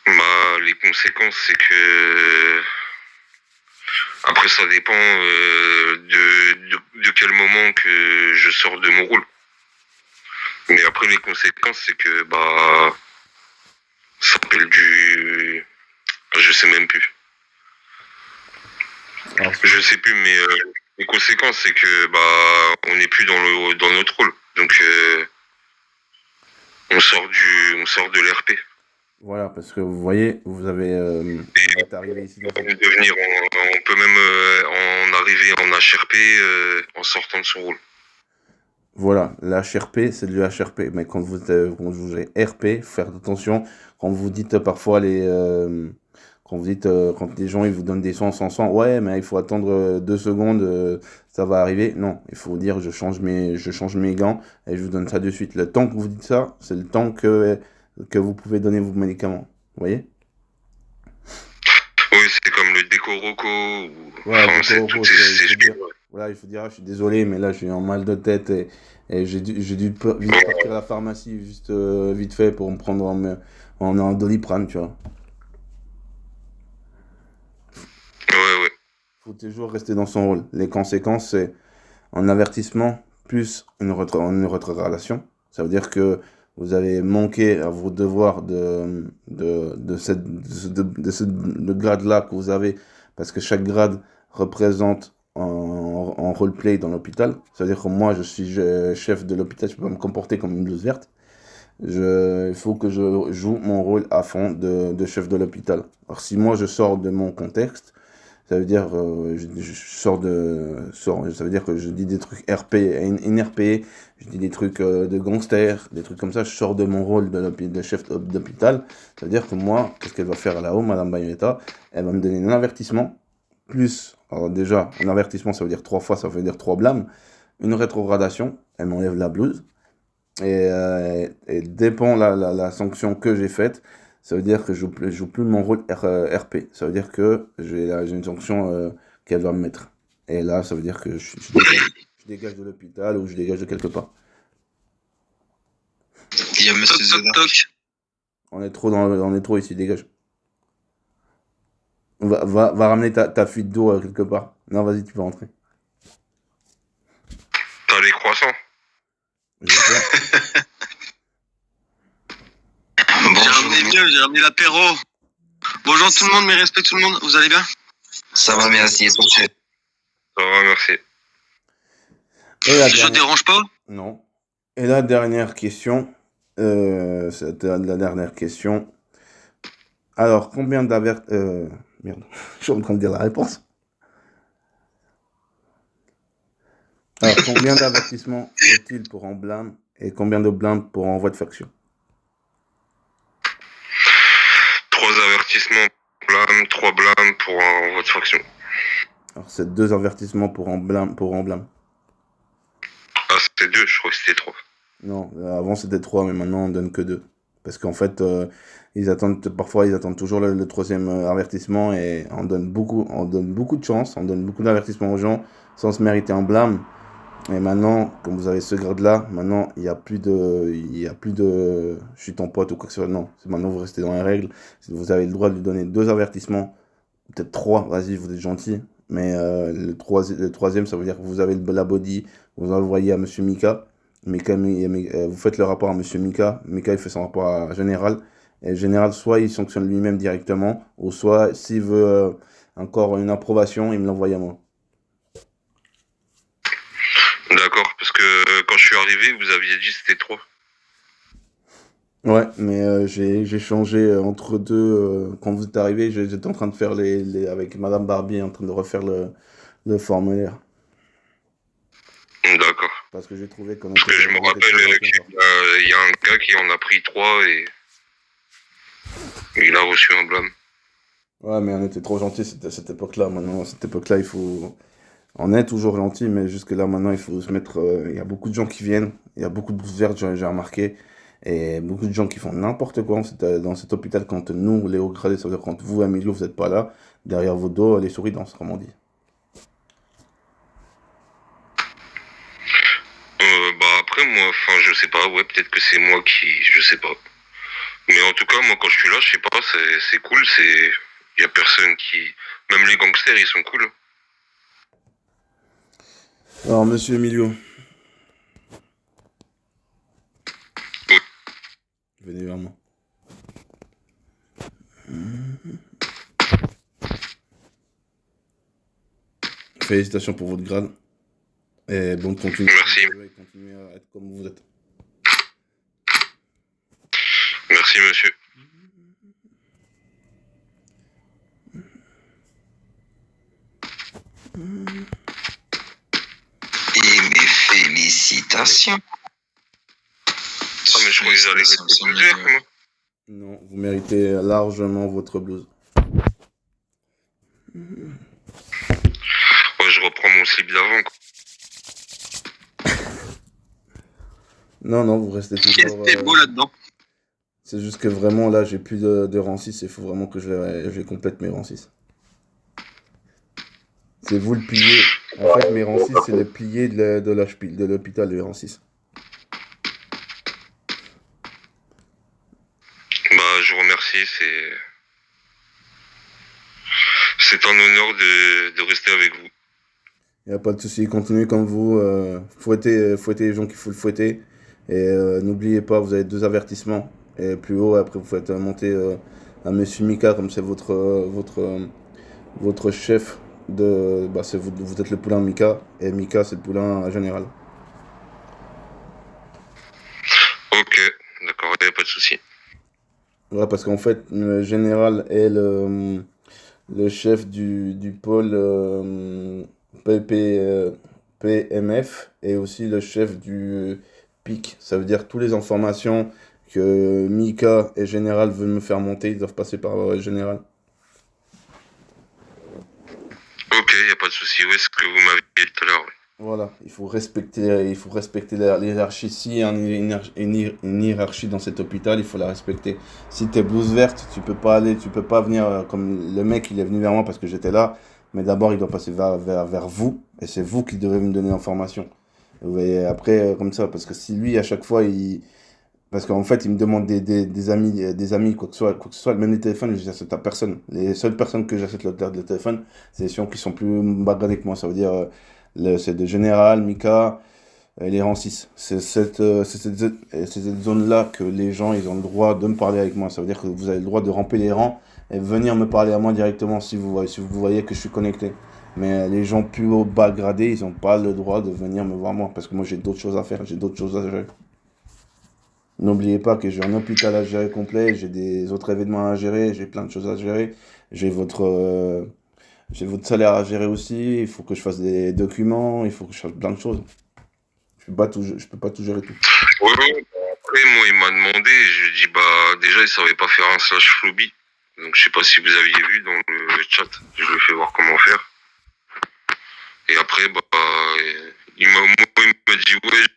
Bah, les conséquences, c'est que. Après, ça dépend de quel moment que je sors de mon rôle. Mais après, les conséquences, c'est que, bah. Ça s'appelle du. Je sais même plus. Alors, Je sais plus, mais les conséquences, c'est que, bah. On n'est plus dans notre rôle. Donc, on sort de l'RP. voilà, parce que vous voyez, vous êtes arrivé ici. On peut même en arriver en HRP en sortant de son rôle. Voilà, l'HRP, c'est du HRP. Mais quand vous jouez RP, faire attention. Quand vous dites parfois quand les gens ils vous donnent des soins sans sang, ouais, mais il faut attendre 2 secondes, ça va arriver. Non, il faut dire je change mes gants et je vous donne ça de suite. Le temps que vous dites ça, c'est le temps que vous pouvez donner vos médicaments. Vous voyez? Oui, c'est comme le Décoroco. Ouais, Enfin, voilà, il faut dire, ah, je suis désolé, mais là, je suis en mal de tête et j'ai dû vite partir à la pharmacie, juste vite fait, pour me prendre en Doliprane, tu vois. Ouais. Faut toujours rester dans son rôle. Les conséquences, c'est un avertissement plus une rétrogradation. Ça veut dire que vous avez manqué à vos devoirs de ce grade-là que vous avez, parce que chaque grade représente en roleplay dans l'hôpital. C'est-à-dire que moi, je suis chef de l'hôpital, je peux pas me comporter comme une blouse verte. Il faut que je joue mon rôle à fond de chef de l'hôpital. Alors si moi, je sors de mon contexte, ça veut dire ça veut dire que je dis des trucs RP, NRP, je dis des trucs de gangster, des trucs comme ça, je sors de mon rôle de chef d'hôpital. Ça veut dire que moi, qu'est-ce qu'elle va faire là-haut, Madame Bayonetta? Elle va me donner un avertissement, plus, alors déjà, un avertissement, ça veut dire 3 fois, ça veut dire 3 blâmes, une rétrogradation, elle m'enlève la blouse, et dépend la sanction que j'ai faite, ça veut dire que je joue plus mon rôle RP. Ça veut dire que j'ai une sanction qu'elle va me mettre. Et là, ça veut dire que je dégage de l'hôpital ou je dégage de quelque part. Il y a Monsieur Zedar. On est trop ici, dégage. Va ramener ta fuite d'eau quelque part. Non, vas-y, tu peux rentrer. T'as les croissants? J'ai ramené l'apéro. Bonjour tout le monde, mes respects tout le monde, vous allez bien? Ça va, merci. Ça va, merci. Je te dérange pas? Non. Et la dernière question, c'était la dernière question. Alors, combien d'avertissements... merde, je suis en train de dire la réponse. Alors, combien d'avertissements faut-il pour en blâme et combien de blâmes pour envoi de faction? 3 avertissements blâme, 3 blâmes pour envoi de faction. Alors, c'est 2 avertissements pour en blâme. Ah, c'était 2, je crois que c'était 3. Non, avant c'était 3, mais maintenant on donne que 2. Parce qu'en fait, parfois ils attendent toujours le 3e avertissement et on donne beaucoup de chance, on donne beaucoup d'avertissements aux gens sans se mériter un blâme. Et maintenant, comme vous avez ce grade-là, maintenant, je suis ton pote ou quoi que ce soit. Non, maintenant vous restez dans les règles. Vous avez le droit de lui donner 2 avertissements, peut-être 3. Vas-y, vous êtes gentil. Mais le troisième, ça veut dire que vous avez la body, vous envoyez à Monsieur Mika. Vous faites le rapport à Monsieur Mika. Mika, il fait son rapport à Général. Et Général, soit il sanctionne lui-même directement, ou soit s'il veut encore une approbation, il me l'envoie à moi. D'accord, parce que quand je suis arrivé, vous aviez dit que c'était 3. Ouais, mais j'ai changé entre deux. Quand vous êtes arrivé, j'étais en train de faire avec Madame Barbie, en train de refaire le formulaire. D'accord. Parce que j'ai trouvé qu'on Parce que je me on était trop rappelle gentil encore. qu'il y a un gars qui en a pris 3 et il a reçu un blâme. Ouais, mais on était trop gentil à cette époque-là. Maintenant, à cette époque-là, il faut. On est toujours gentil, mais jusque-là, maintenant, il faut se mettre. Il y a beaucoup de gens qui viennent. Il y a beaucoup de blouses vertes, j'ai remarqué. Et beaucoup de gens qui font n'importe quoi dans cet hôpital quand nous, les hauts gradés, ça veut dire quand vous, Emilio, vous n'êtes pas là. Derrière vos dos, les souris dansent, comme on dit. Bah après, moi, enfin, je sais pas, ouais, peut-être que c'est moi qui. Je sais pas. Mais en tout cas, moi, quand je suis là, je sais pas, c'est cool, c'est. Y a personne qui. Même les gangsters, ils sont cool. Alors, monsieur Emilio, Oui. venez vers moi. Félicitations pour votre grade. Et bonne continuation. Merci. Continuez à être comme vous êtes. Merci, monsieur. Et mes félicitations. Ah, mais je croyais que j'allais rester plusieurs, moi. Non, vous méritez largement votre blouse. Ouais, je reprends mon slip d'avant, quoi. Non, non, vous restez toujours. C'était beau là-dedans. C'est juste que vraiment là, j'ai plus de rang 6. Il faut vraiment que je les complète mes rangs 6. C'est vous le pilier. En fait, mes rangs 6, c'est le pilier de l'hôpital, les rangs 6. Bah, je vous remercie, c'est un honneur de rester avec vous. Il n'y a pas de souci, continuez comme vous. Fouettez les gens qu'il faut le fouetter. Et n'oubliez pas, vous avez 2 avertissements. Et plus haut, après, vous faites monter à Monsieur Mika, comme c'est votre chef de. Bah, vous êtes le poulain Mika. Et Mika, c'est le poulain général. Ok, d'accord, y a pas de souci. Voilà, parce qu'en fait, le général est le chef du pôle PMF et aussi le chef du PIC. Ça veut dire que toutes les informations que Mika et Général veulent me faire monter, ils doivent passer par Général. Ok, y a pas de souci, oui, ce que vous m'avez dit tout à l'heure, oui. Voilà, il faut respecter l'hiérarchie. S'il y a une hiérarchie dans cet hôpital, il faut la respecter. Si t'es blouse verte, tu peux pas venir comme le mec, il est venu vers moi parce que j'étais là. Mais d'abord, il doit passer vers vous. Et c'est vous qui devez me donner l'information. Vous voyez, après, comme ça, parce que si lui, à chaque fois, parce qu'en fait, il me demande des amis, quoi que ce soit, même les téléphones, je n'achète à personne. Les seules personnes que j'achète le téléphone, c'est les gens qui sont plus bagarrés que moi. Ça veut dire, c'est de Général, Mika, et les rangs 6. C'est cette zone-là que les gens, ils ont le droit de me parler avec moi. Ça veut dire que vous avez le droit de ramper les rangs et venir me parler à moi directement si vous voyez que je suis connecté. Mais les gens plus haut, bas gradés, ils n'ont pas le droit de venir me voir moi. Parce que moi, j'ai d'autres choses à faire, j'ai d'autres choses à gérer. N'oubliez pas que j'ai un hôpital à gérer complet, j'ai des autres événements à gérer, j'ai plein de choses à gérer. J'ai votre salaire à gérer aussi, il faut que je fasse des documents, il faut que je fasse plein de choses. Je peux pas tout gérer tout. Ouais, ouais, bah, après, moi, il m'a demandé, et je lui ai dit, bah, déjà, il savait pas faire un slash Floby. Donc, je sais pas si vous aviez vu dans le chat, je lui ai fait voir comment faire. Et après, bah, il m'a dit, ouais, je lui ai dit, ouais,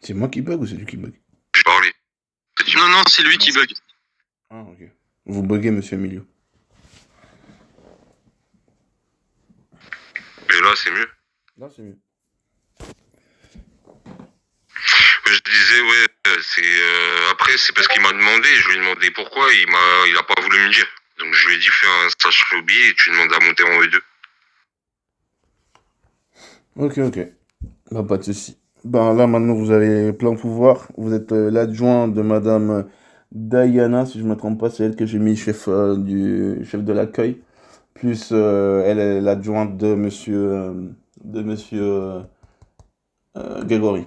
C'est moi qui bug ou c'est lui qui bug? j'ai parlé. Non, non, c'est lui qui bug. Ah, ok. Vous buguez, monsieur Emilio. Et là, c'est mieux. Là, c'est mieux. Je disais, ouais, après, c'est parce qu'il m'a demandé, je lui ai demandé pourquoi, il a pas voulu me dire. Donc je lui ai dit, fais un stage phobie et tu demandes à monter en E2. Ok. Bah, pas de souci. Ben là, maintenant, vous avez plein pouvoir. Vous êtes l'adjoint de Madame Diana, si je ne me trompe pas, c'est elle que j'ai mis chef du chef de l'accueil. Plus elle est l'adjointe de Monsieur Grégory.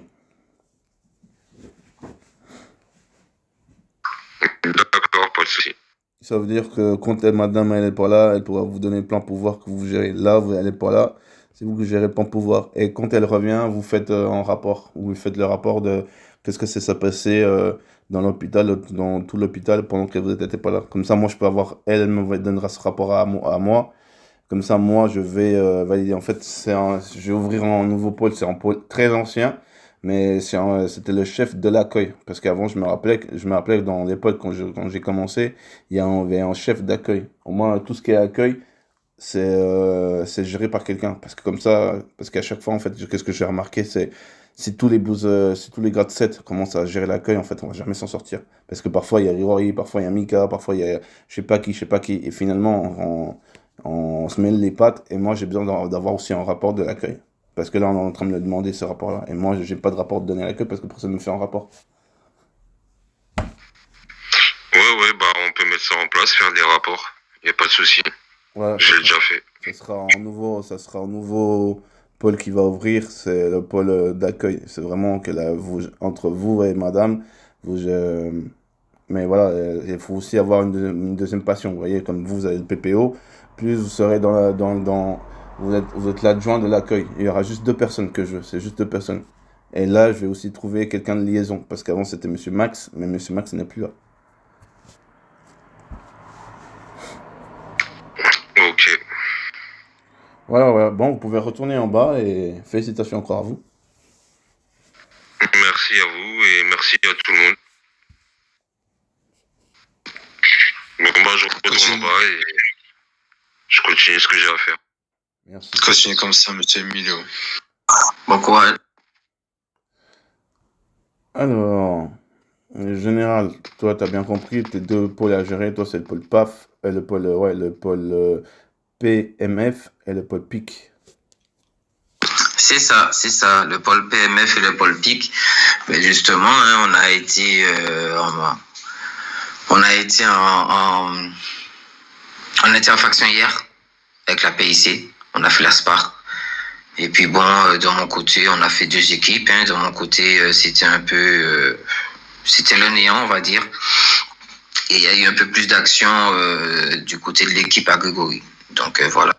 D'accord, pas de souci. Ça veut dire que quand madame elle est pas là, elle pourra vous donner plein pouvoir que vous gérez. Là, elle est pas là, c'est vous qui gérez plein pouvoir. Et quand elle revient, vous faites un rapport. Vous faites le rapport de qu'est-ce que ça s'est passé dans l'hôpital, dans tout l'hôpital pendant que vous n'étiez pas là. Comme ça, moi, je peux avoir, elle me donnera ce rapport à moi. Comme ça, moi, je vais valider. En fait, je vais ouvrir un nouveau pôle. C'est un pôle très ancien, mais c'était le chef de l'accueil. Parce qu'avant, je me rappelais que dans les pôles, quand j'ai commencé, il y avait un chef d'accueil. Au moins, tout ce qui est accueil, c'est géré par quelqu'un. Parce que comme ça, parce qu'à chaque fois, en fait, qu'est-ce que j'ai remarqué, c'est si tous les grades 7 commencent à gérer l'accueil, en fait, on va jamais s'en sortir. Parce que parfois, il y a Riori, parfois, il y a Mika, parfois, il y a je sais pas qui. Et finalement, on se mêle les pattes. Et moi, j'ai besoin d'avoir aussi un rapport de l'accueil. Parce que là, on est en train de me demander ce rapport-là. Et moi, j'ai pas de rapport de donner à l'accueil parce que personne ne me fait un rapport. Ouais, bah on peut mettre ça en place, faire des rapports. Y a pas de souci. Voilà, J'ai déjà fait. ça sera un nouveau pôle qui va ouvrir, c'est le pôle d'accueil. C'est vraiment que entre vous et madame, mais voilà, il faut aussi avoir une deuxième passion. Vous voyez, comme vous avez le PPO, plus vous serez vous êtes l'adjoint de l'accueil. Il y aura juste deux personnes que je veux, c'est juste deux personnes. Et là, je vais aussi trouver quelqu'un de liaison, parce qu'avant c'était Monsieur Max, mais Monsieur Max n'est plus là. Ok. Voilà. Bon, vous pouvez retourner en bas et félicitations encore à vous. Merci à vous et merci à tout le monde. Bon bah je retourne en bas et je continue ce que j'ai à faire. Merci. Continuez comme ça, monsieur Emilio. Bon courage. Alors, général, toi, tu as bien compris, tes deux pôles à gérer. Toi, c'est le pôle PAF, le pôle PMF et le pôle PIC. C'est ça, le pôle PMF et le pôle PIC. Mais justement, hein, on a été en faction hier avec la PIC. On a fait la SPAR. Et puis bon, de mon côté, on a fait deux équipes. Hein. De mon côté, c'était un peu, c'était le néant, on va dire. Et il y a eu un peu plus d'action du côté de l'équipe à Grégory. Donc voilà.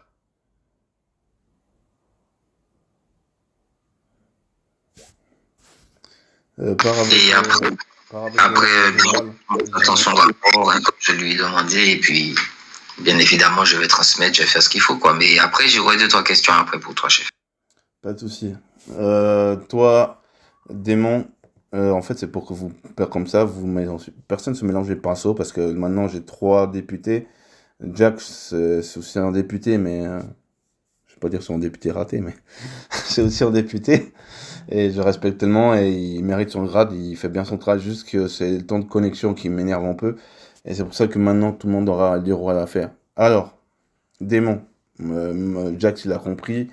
Et après, bien, attention dans le rapport, hein, comme je lui ai demandé. Et puis, bien évidemment, je vais transmettre, je vais faire ce qu'il faut, quoi. Mais après, j'aurai 2-3 questions après pour toi, chef. Pas de souci. Toi, démon, en fait, c'est pour que vous, comme ça, personne ne se mélange les pinceaux parce que maintenant j'ai 3 députés. Jack, c'est aussi un député, mais je vais pas dire c'est un député raté, mais c'est aussi un député. Et je respecte tellement et il mérite son grade, il fait bien son travail, juste que c'est le temps de connexion qui m'énerve un peu. Et c'est pour ça que maintenant tout le monde aura du rôle à faire. Alors, démon, Jack il a compris,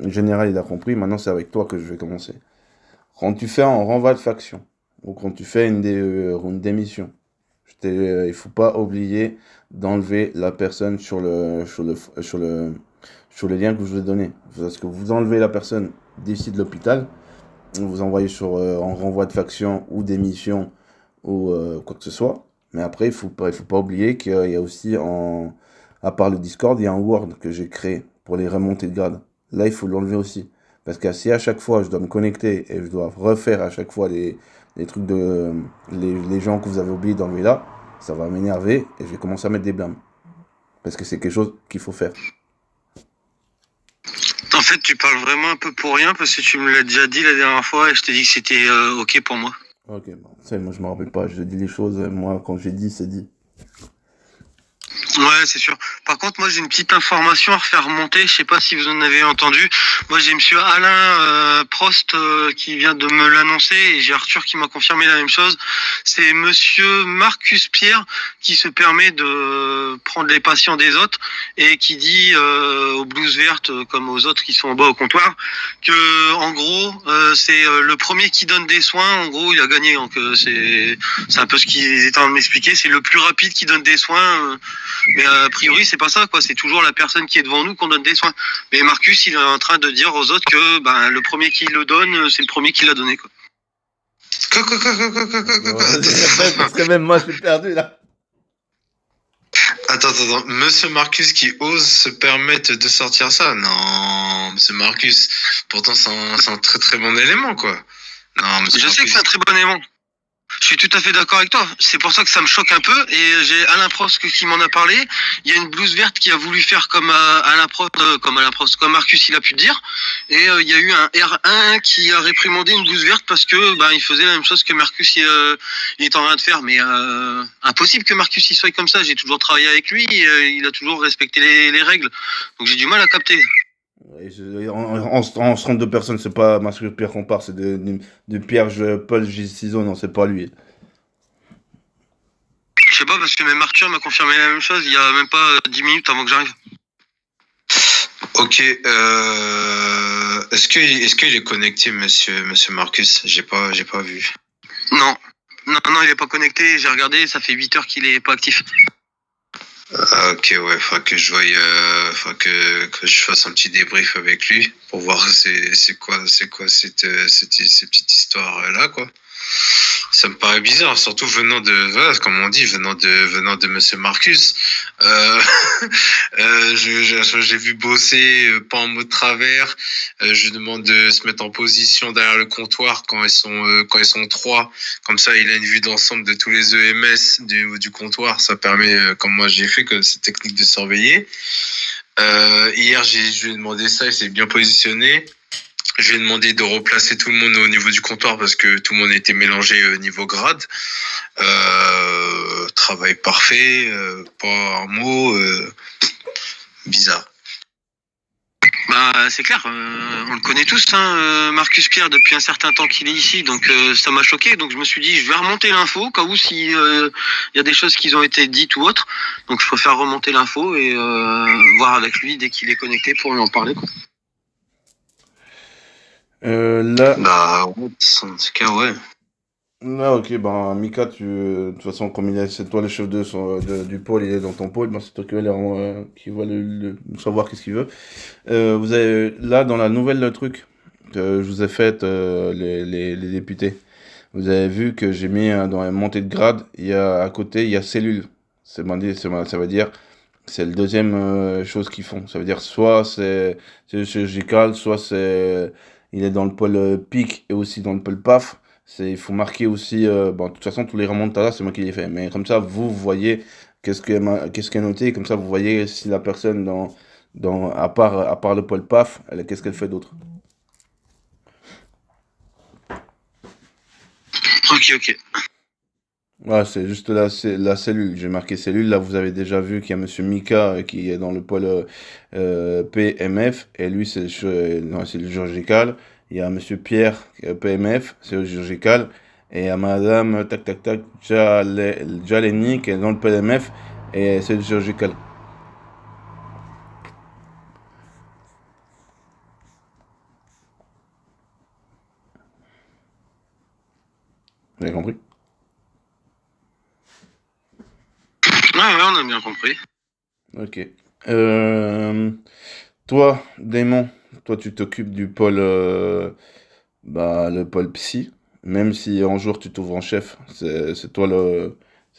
général il a compris, maintenant c'est avec toi que je vais commencer. Quand tu fais un renvoi de faction, ou quand tu fais une démission, il faut pas oublier d'enlever la personne sur le lien que je vous ai donné. Parce que vous enlevez la personne d'ici de l'hôpital, vous envoyez en renvoi de faction ou démission ou quoi que ce soit. Mais après, il faut pas oublier qu'il y a aussi, à part le Discord, il y a un Word que j'ai créé pour les remontées de grade. Là, il faut l'enlever aussi. Parce que si à chaque fois, je dois me connecter et je dois refaire à chaque fois les trucs les gens que vous avez oublié d'enlever là, ça va m'énerver et je vais commencer à mettre des blâmes. Parce que c'est quelque chose qu'il faut faire. En fait, tu parles vraiment un peu pour rien parce que tu me l'as déjà dit la dernière fois et je t'ai dit que c'était ok pour moi. Ok, bon, ça, moi je me rappelle pas, je dis les choses, moi quand j'ai dit, c'est dit. Ouais, c'est sûr. Par contre, moi, j'ai une petite information à refaire remonter. Je sais pas si vous en avez entendu. Moi, j'ai monsieur Alain Prost qui vient de me l'annoncer et j'ai Arthur qui m'a confirmé la même chose. C'est monsieur Marcus Pierre qui se permet de prendre les patients des autres et qui dit aux blouses vertes comme aux autres qui sont en bas au comptoir que, en gros, c'est le premier qui donne des soins. En gros, il a gagné. Donc, c'est un peu ce qu'il est en train de m'expliquer. C'est le plus rapide qui donne des soins. Mais a priori, c'est pas ça, quoi. C'est toujours la personne qui est devant nous qu'on donne des soins. Mais Marcus, il est en train de dire aux autres que le premier qui le donne, c'est le premier qui l'a donné, quoi. Parce que même moi, je suis perdu là. Attends. Monsieur Marcus qui ose se permettre de sortir ça? Non, Monsieur Marcus. Pourtant, c'est un très très bon élément, quoi. Non, Monsieur Je Marcus. sais que c'est un très bon élément. Je suis tout à fait d'accord avec toi. C'est pour ça que ça me choque un peu. Et j'ai Alain Prost qui m'en a parlé. Il y a une blouse verte qui a voulu faire comme Alain Prost, comme Marcus il a pu dire. Et il y a eu un R1 qui a réprimandé une blouse verte parce que il faisait la même chose que Marcus il est en train de faire. Mais impossible que Marcus il soit comme ça. J'ai toujours travaillé avec lui. Et, il a toujours respecté les règles. Donc j'ai du mal à capter. On se trompe de personnes, c'est pas Marcus Pierre qu'on parle, c'est de Pierre Paul J. Ciseaux, non, c'est pas lui. Je sais pas parce que même Arthur m'a confirmé la même chose il y a même pas 10 minutes avant que j'arrive. Ok, est-ce qu'il est connecté, monsieur Marcus? J'ai pas vu. Non, il est pas connecté. J'ai regardé, ça fait 8 heures qu'il est pas actif. Ok, ouais, faudra que je voie, que je fasse un petit débrief avec lui pour voir c'est quoi ces petites histoires là, quoi. Ça me paraît bizarre, surtout venant de monsieur Marcus. J'ai vu bosser pas en mode travers. Je demande de se mettre en position derrière le comptoir quand ils sont trois. Comme ça, il a une vue d'ensemble de tous les EMS du comptoir. Ça permet, comme moi j'ai fait, que cette technique de surveiller. Hier, je lui ai demandé ça, il s'est bien positionné. Je lui ai demandé de replacer tout le monde au niveau du comptoir parce que tout le monde était mélangé au niveau grade. Travail parfait, pas un mot, bizarre. C'est clair, on le connaît tous, Marcus Pierre, depuis un certain temps qu'il est ici, donc ça m'a choqué. Donc je me suis dit, je vais remonter l'info, au cas où s'il y a des choses qui ont été dites ou autres. Donc je préfère remonter l'info et voir avec lui dès qu'il est connecté pour lui en parler, quoi. Là. En tout cas, ouais. Là, ok, Mika, de toute façon, comme c'est toi le chef du pôle, il est dans ton pôle, c'est toi qui va savoir qu'est-ce qu'il veut. Vous avez, là, dans la nouvelle truc que je vous ai faite, les députés, vous avez vu que j'ai mis dans la montée de grade, à côté, il y a cellule. Ça veut dire, c'est le deuxième chose qu'ils font. Ça veut dire, soit c'est chirurgical, soit il est dans le pôle PIC et aussi dans le pôle PAF. Il faut marquer aussi, de toute façon, tous les remontadas, c'est moi qui les fais. Mais comme ça, vous voyez qu'est-ce qui est noté. Comme ça, vous voyez si la personne, à part le pôle PAF, qu'est-ce qu'elle fait d'autre. Ok. Ouais, c'est juste la cellule. J'ai marqué cellule. Là, vous avez déjà vu qu'il y a monsieur Mika qui est dans le pôle PMF. Et lui, c'est le chirurgical. Il y a monsieur Pierre, PMF, c'est le chirurgical. Et il y a madame, Jaleni, qui est dans le PMF. Et c'est le chirurgical. Vous avez compris? Ouais, on a bien compris. Ok. Toi, Démon, tu t'occupes du pôle, le pôle psy. Même si un jour tu t'ouvres en chef, c'est toi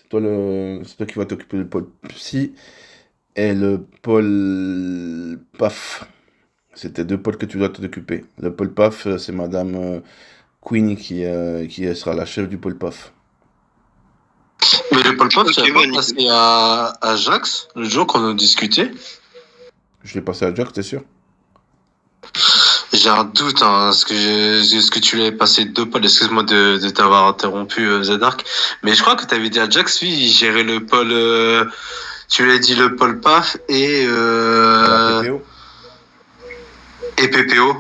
qui vas t'occuper du pôle psy et le pôle PAF. C'était deux pôles que tu dois t'occuper. Le pôle PAF, c'est Madame Queen qui sera la chef du pôle PAF. Mais le pôle PAF, tu as pas passé à Jax le jour qu'on a discuté? Je l'ai passé à Jax, t'es sûr? J'ai un doute, est-ce que tu l'avais passé deux pôles? Excuse-moi de t'avoir interrompu, Zadark. Mais je crois que tu avais dit à Jax, lui, il gérait le pôle Tu l'as dit le pôle PAF et La PPO. PPO.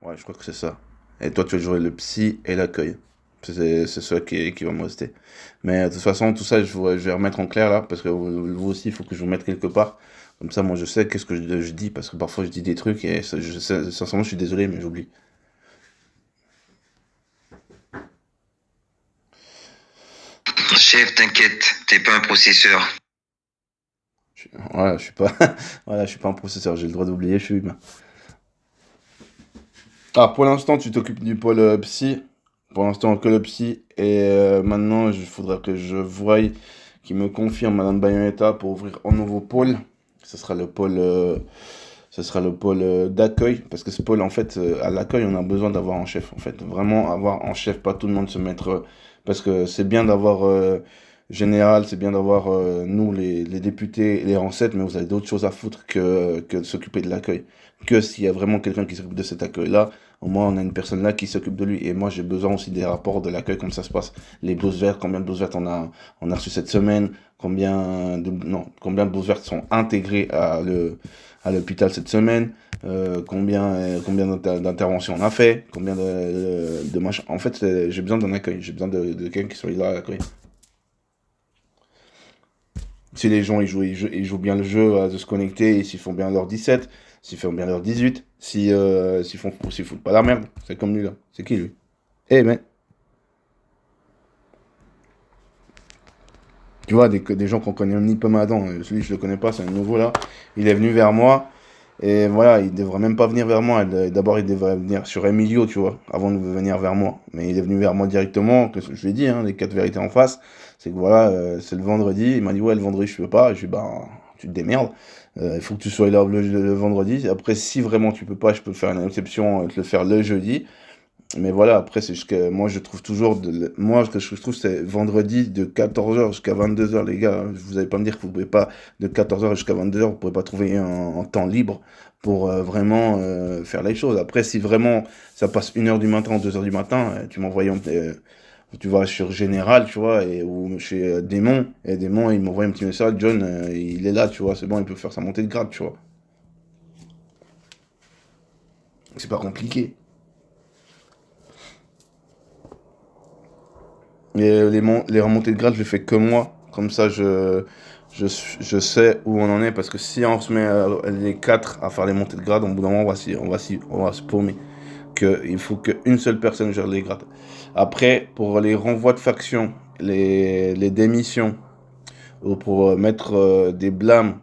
Ouais, je crois que c'est ça. Et toi, tu vas jouer le psy et l'accueil. C'est ça qui va me rester. Mais de toute façon, tout ça, je vais remettre en clair là, parce que vous aussi, il faut que je vous mette quelque part. Comme ça, moi, je sais qu'est-ce que je dis, parce que parfois, je dis des trucs et sincèrement, je suis désolé, mais j'oublie. Chef, t'inquiète, t'es pas un processeur. Voilà, je suis pas, voilà, je suis pas un processeur, j'ai le droit d'oublier, je suis humain. Alors, pour l'instant, tu t'occupes du pôle psy. Pour l'instant, que le psy. Et maintenant, il faudra que je voie qui me confirme Madame Bayonetta pour ouvrir un nouveau pôle. Ce sera le pôle, d'accueil. Parce que ce pôle, en fait, à l'accueil, on a besoin d'avoir un chef. En fait, vraiment avoir un chef, pas tout le monde se mettre. Parce que c'est bien d'avoir général, c'est bien d'avoir nous, les députés, les rancettes, mais vous avez d'autres choses à foutre que de s'occuper de l'accueil. Que s'il y a vraiment quelqu'un qui s'occupe de cet accueil-là, au moins on a une personne là qui s'occupe de lui. Et moi j'ai besoin aussi des rapports de l'accueil, comment ça se passe. Les blouses vertes, combien de blouses vertes on a reçu cette semaine, combien de blouses vertes sont intégrées à l'hôpital cette semaine, combien d'interventions on a fait, combien de machin. En fait, j'ai besoin d'un accueil, j'ai besoin de quelqu'un qui soit là à l'accueil. Si les gens ils jouent bien le jeu à de se connecter, et s'ils font bien leur 17, s'ils font bien leur 18, s'ils foutent pas la merde, c'est comme lui là. C'est qui lui? Eh mais tu vois, des gens qu'on connaît ni peu maintenant, celui je le connais pas, c'est un nouveau là. Il est venu vers moi, et voilà, il devrait même pas venir vers moi. D'abord, il devrait venir sur Emilio, tu vois, avant de venir vers moi. Mais il est venu vers moi directement, que je lui ai dit, hein, les 4 vérités en face. C'est que voilà, c'est le vendredi. Il m'a dit, ouais, le vendredi, je peux pas. Je lui ai dit, bah, tu te démerdes. Il faut que tu sois là le vendredi. Après, si vraiment tu peux pas, je peux faire une exception, te le faire le jeudi. Mais voilà, après, c'est juste que moi, je trouve toujours. Moi, ce que je trouve, c'est vendredi de 14h jusqu'à 22h, les gars. Vous allez pas me dire que vous pouvez pas, de 14h jusqu'à 22h, vous pouvez pas trouver un temps libre pour vraiment faire les choses. Après, si vraiment ça passe 1h du matin ou 2h du matin, tu m'envoies. Tu vas sur Général, tu vois, ou chez Démon, et Démon, il m'envoie un petit message, John, il est là, tu vois, c'est bon, il peut faire sa montée de grade, tu vois. C'est pas compliqué. Et les remontées de grade, je les fais que moi. Comme ça, je sais où on en est. Parce que si on se met les 4 à faire les montées de grade, au bout d'un moment, on va se paumer. Il faut qu'une seule personne gère les grades. Après, pour les renvois de factions, les démissions, ou pour mettre des blâmes,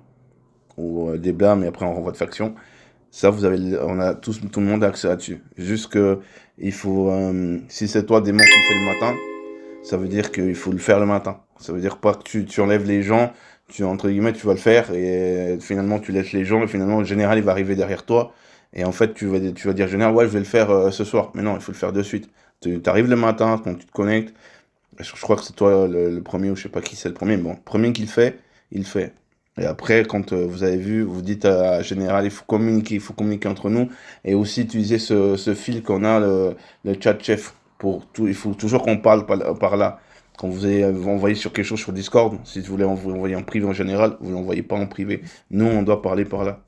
et après on renvoie de faction, ça, on a tout le monde a accès là-dessus. Juste que, il faut, si c'est toi, démon, qui fait le matin, ça veut dire qu'il faut le faire le matin. Ça veut dire pas que tu enlèves les gens, entre guillemets, tu vas le faire, et finalement, tu laisses les gens, et finalement, le général, il va arriver derrière toi, et en fait, tu vas dire, général, ouais, je vais le faire ce soir. Mais non, il faut le faire de suite. Tu arrives le matin, quand tu te connectes, je crois que c'est toi le premier, ou je sais pas qui c'est le premier, mais bon, le premier qui le fait, il le fait. Et après, quand vous avez vu, vous dites à général, il faut communiquer entre nous, et aussi utiliser ce fil qu'on a, le chat chef, pour tout. Il faut toujours qu'on parle par là. Quand vous envoyez sur quelque chose sur Discord, si vous voulez vous envoyer en privé en général, vous l'envoyez pas en privé. Nous, on doit parler par là.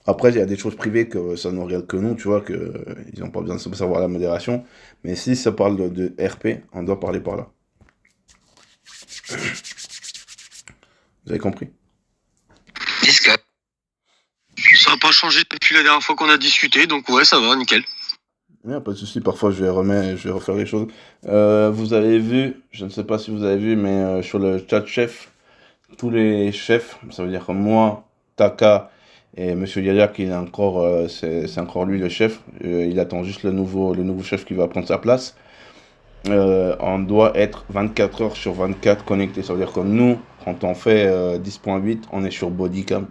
Après, il y a des choses privées que ça ne regarde que nous, tu vois, ils n'ont pas besoin de savoir la modération. Mais si ça parle de RP, on doit parler par là. Vous avez compris? Discord. Ça n'a pas changé depuis la dernière fois qu'on a discuté, donc ouais, ça va, nickel. Ouais, pas de souci, parfois je vais refaire les choses. Vous avez vu, je ne sais pas si vous avez vu, mais sur le chat chef, tous les chefs, ça veut dire que moi, Taka et Monsieur Yaya, qui est encore, c'est encore lui le chef, il attend juste le nouveau chef qui va prendre sa place. On doit être 24 heures sur 24 connecté. Ça veut dire que nous, quand on fait 10.8, on est sur Bodycam.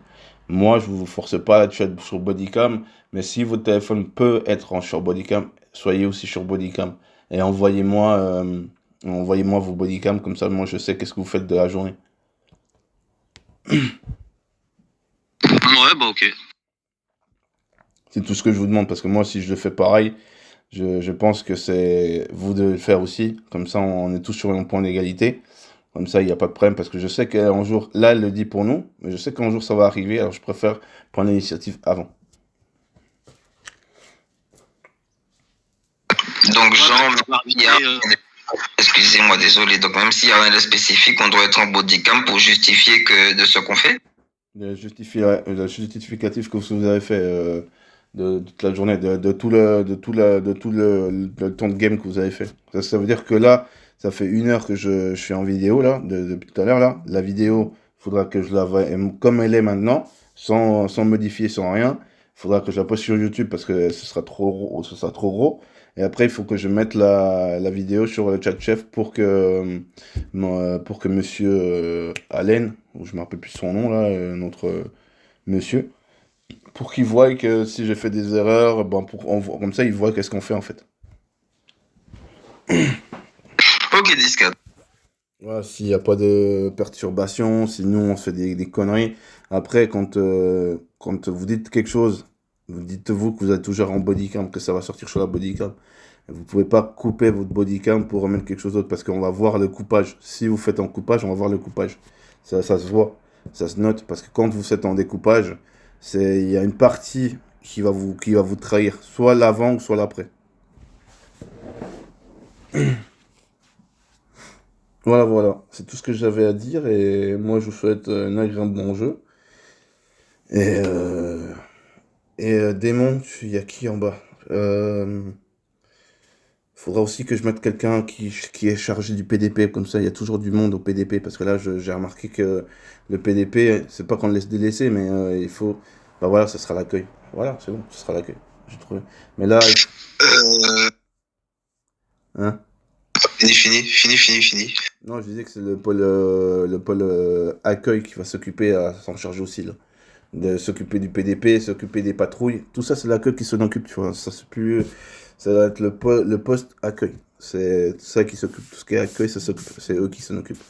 Moi, je ne vous force pas à être sur Bodycam, mais si votre téléphone peut être sur Bodycam, soyez aussi sur Bodycam. Et envoyez-moi vos Bodycam, comme ça, moi, je sais qu'est-ce que vous faites de la journée. Ouais, bah ok. C'est tout ce que je vous demande, parce que moi, si je le fais pareil, je pense que c'est vous de le faire aussi. Comme ça, on est tous sur un point d'égalité. Comme ça, il n'y a pas de problème parce que je sais qu'un jour, là, elle le dit pour nous, mais je sais qu'un jour ça va arriver, alors je préfère prendre l'initiative avant. Donc, Ouais, genre, bah, tu vas il y a- arbitrer, excusez-moi, désolé. Donc, même s'il y a rien de spécifique, on doit être en bodycam pour justifier de ce qu'on fait. Le justificatif que vous avez fait de toute la journée, de tout le temps de game que vous avez fait. Ça veut dire que là, ça fait 1 heure que je suis en vidéo, là, depuis tout à l'heure, là. La vidéo, il faudra que je la voie comme elle est maintenant, sans modifier, sans rien. Il faudra que je la poste sur YouTube parce que ce sera trop gros. Et après, il faut que je mette la vidéo sur le chat chef pour que monsieur Allen, ou je me rappelle plus son nom là, notre monsieur, pour qu'il voie que si j'ai fait des erreurs, ben comme ça il voit qu'est-ce qu'on fait en fait. Ok, discret. Voilà, s'il n'y a pas de perturbation, si nous on fait des conneries. Après, quand vous dites quelque chose, vous dites-vous que vous êtes toujours en bodycam, que ça va sortir sur la bodycam. Vous pouvez pas couper votre bodycam pour remettre quelque chose d'autre parce qu'on va voir le coupage. Si vous faites en coupage, on va voir le coupage. Ça se voit, ça se note parce que quand vous faites en découpage, il y a une partie qui va vous trahir, soit l'avant ou soit l'après. Voilà, c'est tout ce que j'avais à dire et moi je vous souhaite un agréable bon jeu. Et Démon, il y a qui en bas? Faudra aussi que je mette quelqu'un qui est chargé du PDP, comme ça il y a toujours du monde au PDP, parce que là j'ai remarqué que le PDP, c'est pas qu'on le laisse délaisser, mais il faut... Bah voilà, ce sera l'accueil. Voilà, c'est bon, ce sera l'accueil. J'ai trouvé. Mais là... Hein? Fini. Non, je disais que c'est le pôle accueil qui va s'occuper à s'en charger aussi, là. De s'occuper du PDP, s'occuper des patrouilles. Tout ça, c'est l'accueil qui s'en occupe, tu vois. Ça, c'est plus... Ça va être le poste accueil. C'est ça qui s'occupe. Tout ce qui est accueil, c'est eux qui s'en occupent.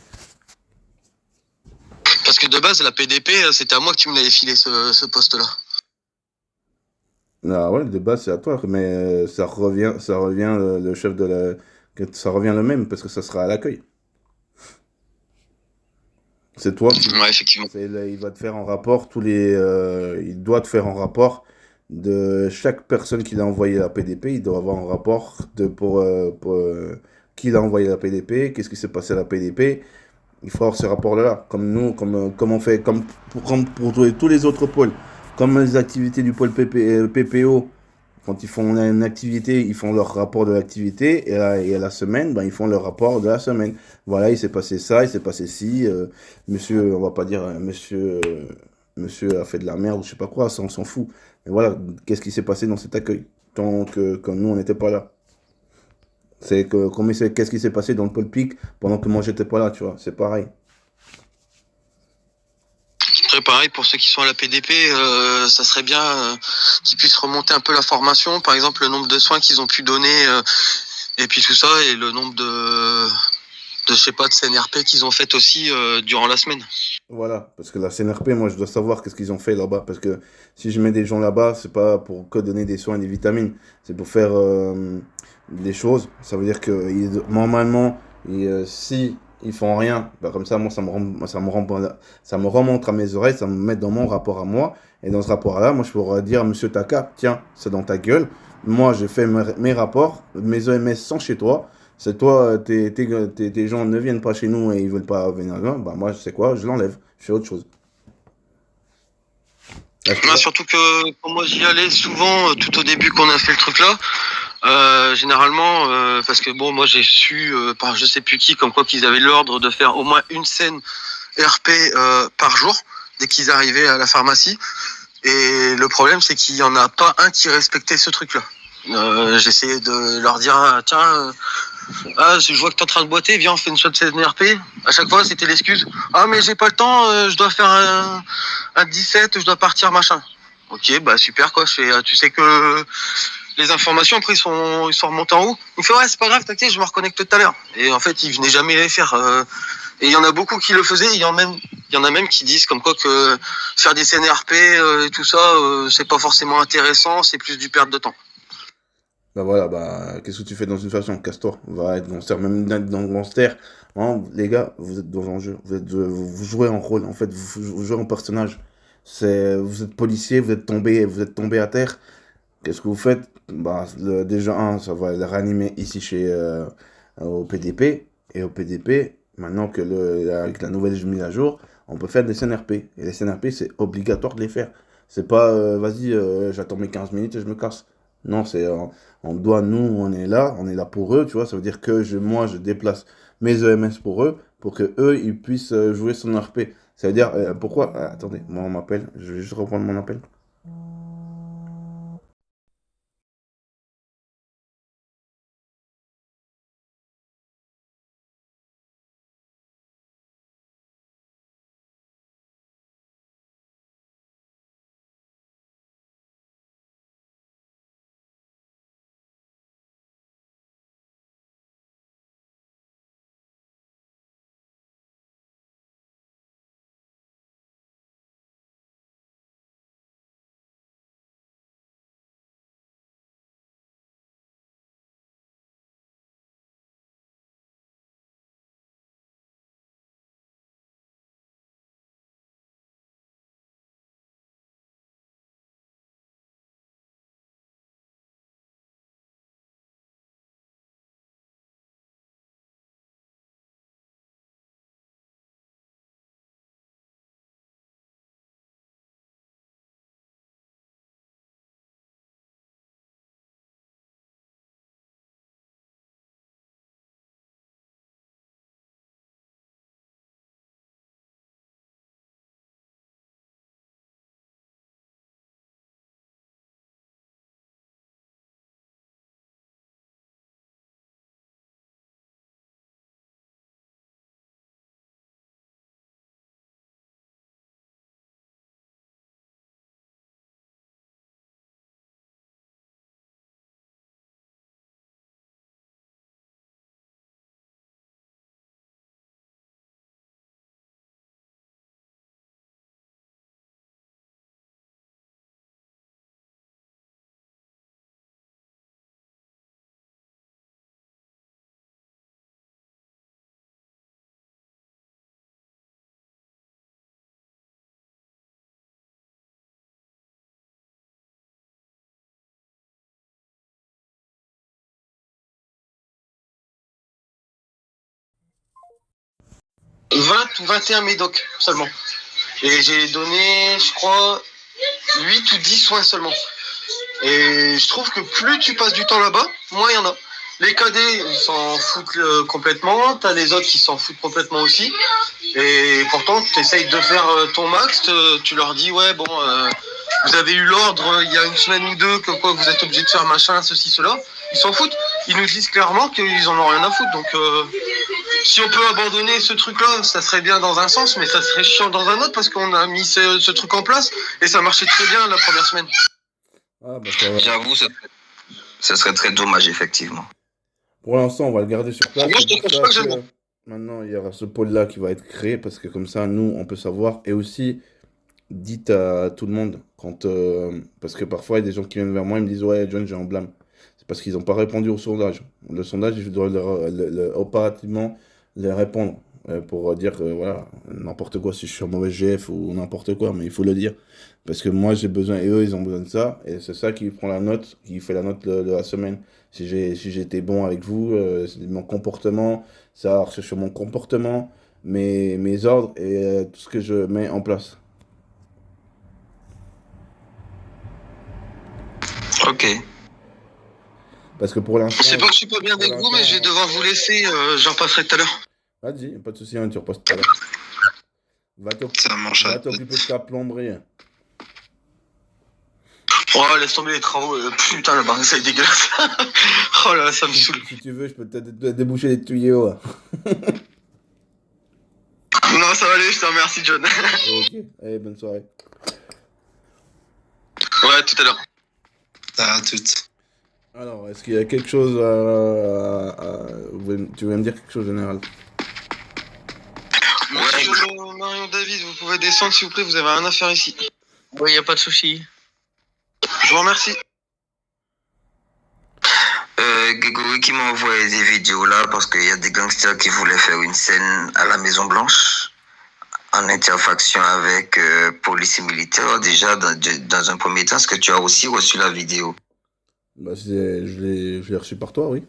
Parce que de base, la PDP, c'était à moi que tu me l'avais filé ce poste-là. Ah ouais, de base, c'est à toi, mais ça revient le chef de la... Ça revient le même, parce que ça sera à l'accueil. C'est toi qui... Ouais, effectivement. Il va te faire un rapport il doit te faire un rapport de chaque personne qu'il a envoyé à la PDP. Il doit avoir un rapport pour qui l'a envoyé à la PDP, qu'est-ce qui s'est passé à la PDP. Il faut avoir ce rapport-là, comme nous, comme on fait, comme pour tous les autres pôles. Comme les activités du pôle PPO, quand ils font une activité, ils font leur rapport de l'activité, et à la semaine, ben, ils font leur rapport de la semaine. Voilà, il s'est passé ça, il s'est passé ci, monsieur, on va pas dire, monsieur a fait de la merde, ou je sais pas quoi, ça on s'en fout. Mais voilà, qu'est-ce qui s'est passé dans cet accueil, tant que nous, on n'était pas là. Qu'est-ce qui s'est passé dans le pôle PIC pendant que moi, j'étais pas là, tu vois, c'est pareil. Très pareil, pour ceux qui sont à la PDP, ça serait bien qu'ils puissent remonter un peu la formation, par exemple le nombre de soins qu'ils ont pu donner, et puis tout ça, et le nombre de je sais pas, de CNRP qu'ils ont fait aussi durant la semaine. Voilà, parce que la CNRP, moi, je dois savoir qu'est-ce qu'ils ont fait là-bas, parce que si je mets des gens là-bas, c'est pas pour que donner des soins et des vitamines, c'est pour faire des choses. Ça veut dire que normalement, si ils font rien, bah, comme ça, moi, ça me remonte à mes oreilles, ça me met dans mon rapport à moi, et dans ce rapport-là, moi, je pourrais dire à Monsieur Taka, tiens, c'est dans ta gueule, moi, j'ai fait mes rapports, mes OMS sont chez toi. C'est toi, tes gens ne viennent pas chez nous et ils veulent pas venir là, bah moi, je sais quoi, je l'enlève, je fais autre chose. Surtout que quand moi j'y allais souvent, tout au début qu'on a fait le truc là, généralement, parce que bon, moi j'ai su par je sais plus qui, comme quoi qu'ils avaient l'ordre de faire au moins une scène RP par jour, dès qu'ils arrivaient à la pharmacie. Et le problème, c'est qu'il y en a pas un qui respectait ce truc-là. J'essayais de leur dire, tiens... je vois que t'es en train de boiter, viens on fait une shot de CNRP. À chaque fois c'était l'excuse. Ah mais j'ai pas le temps, je dois faire un 17, je dois partir machin. Ok bah super quoi, tu sais que les informations après ils sont remontés en haut. Il me fait ouais c'est pas grave t'inquiète je me reconnecte tout à l'heure. Et en fait ils venaient jamais les faire. Et il y en a beaucoup qui le faisaient, il y en a même qui disent comme quoi que faire des CNRP et tout ça c'est pas forcément intéressant, c'est plus du perte de temps. Bah voilà, bah qu'est-ce que tu fais dans une façon? Casse-toi, va être gangster, même dans gangster. Hein, les gars, vous êtes dans un jeu, vous jouez un rôle, en fait, vous jouez un personnage. Vous êtes policier, vous êtes tombé à terre. Qu'est-ce que vous faites? Bah, déjà, ça va le réanimer ici au PDP. Et au PDP, maintenant que avec la nouvelle mise à jour, on peut faire des CNRP. Et les CNRP, c'est obligatoire de les faire. C'est pas, vas-y, j'attends mes 15 minutes et je me casse. Non, nous, on est là pour eux, tu vois. Ça veut dire que moi, je déplace mes EMS pour eux, pour que eux, ils puissent jouer son RP. Ça veut dire, pourquoi? Attendez, moi, on m'appelle. Je vais juste reprendre mon appel. « 20 ou 21 médocs seulement. Et j'ai donné, je crois, 8 ou 10 soins seulement. Et je trouve que plus tu passes du temps là-bas, moins il y en a. Les cadets, ils s'en foutent complètement. T'as les autres qui s'en foutent complètement aussi. Et pourtant, tu essayes de faire ton max. Tu leur dis, ouais, bon, vous avez eu l'ordre il y a une semaine ou deux, que quoi, vous êtes obligé de faire machin, ceci, cela. Ils s'en foutent. Ils nous disent clairement qu'ils en ont rien à foutre. Donc, si on peut abandonner ce truc-là, ça serait bien dans un sens, mais ça serait chiant dans un autre parce qu'on a mis ce truc en place et ça marchait très bien la première semaine. Ah, bah ça va. J'avoue, ce serait très dommage, effectivement. Pour l'instant, on va le garder sur place. Moi, je C'est te pour cache ça pas que j'aime bien. maintenant, il y aura ce pôle-là qui va être créé parce que comme ça, nous, on peut savoir. Et aussi, dites à tout le monde parce que parfois, il y a des gens qui viennent vers moi, ils me disent, ouais, John, j'ai un blâme. C'est parce qu'ils n'ont pas répondu au sondage. Le sondage, je dois opérativement les répondre pour dire, voilà, n'importe quoi, si je suis un mauvais GF ou n'importe quoi, mais il faut le dire. Parce que moi, j'ai besoin, et eux, ils ont besoin de ça, et c'est ça qui prend la note, qui fait la note de la semaine. Si j'ai été bon avec vous, c'est mon comportement, ça recherche sur mon comportement, mes ordres et tout ce que je mets en place. Ok. Parce que pour l'instant, C'est pas que je suis pas bien pour avec vous, mais je vais l'instant, devoir vous laisser. J'en passerai tout à l'heure. vas-y, pas de souci, hein, tu repasses tout à l'heure. Ça marche. Va t'occuper de ta plomberie. Oh, laisse tomber les travaux. Putain, la barre, ça est dégueulasse. Oh là là, ça me saoule. Si tu veux, je peux peut-être te déboucher les tuyaux. Hein. Non, ça va aller, je te remercie, John. Ok, allez, bonne soirée. Ouais, tout à l'heure. À toutes. Alors, est-ce qu'il y a quelque chose tu veux me dire quelque chose général? Monsieur Marion David, vous pouvez descendre, s'il vous plaît, vous avez rien à faire ici. Oui, y a pas de souci. Je vous remercie. Grégory qui m'a envoyé des vidéos là parce qu'il y a des gangsters qui voulaient faire une scène à la Maison Blanche en interfaction avec police et militaires. Déjà, dans un premier temps, est-ce que tu as aussi reçu la vidéo? Bah, je l'ai reçu par toi, oui.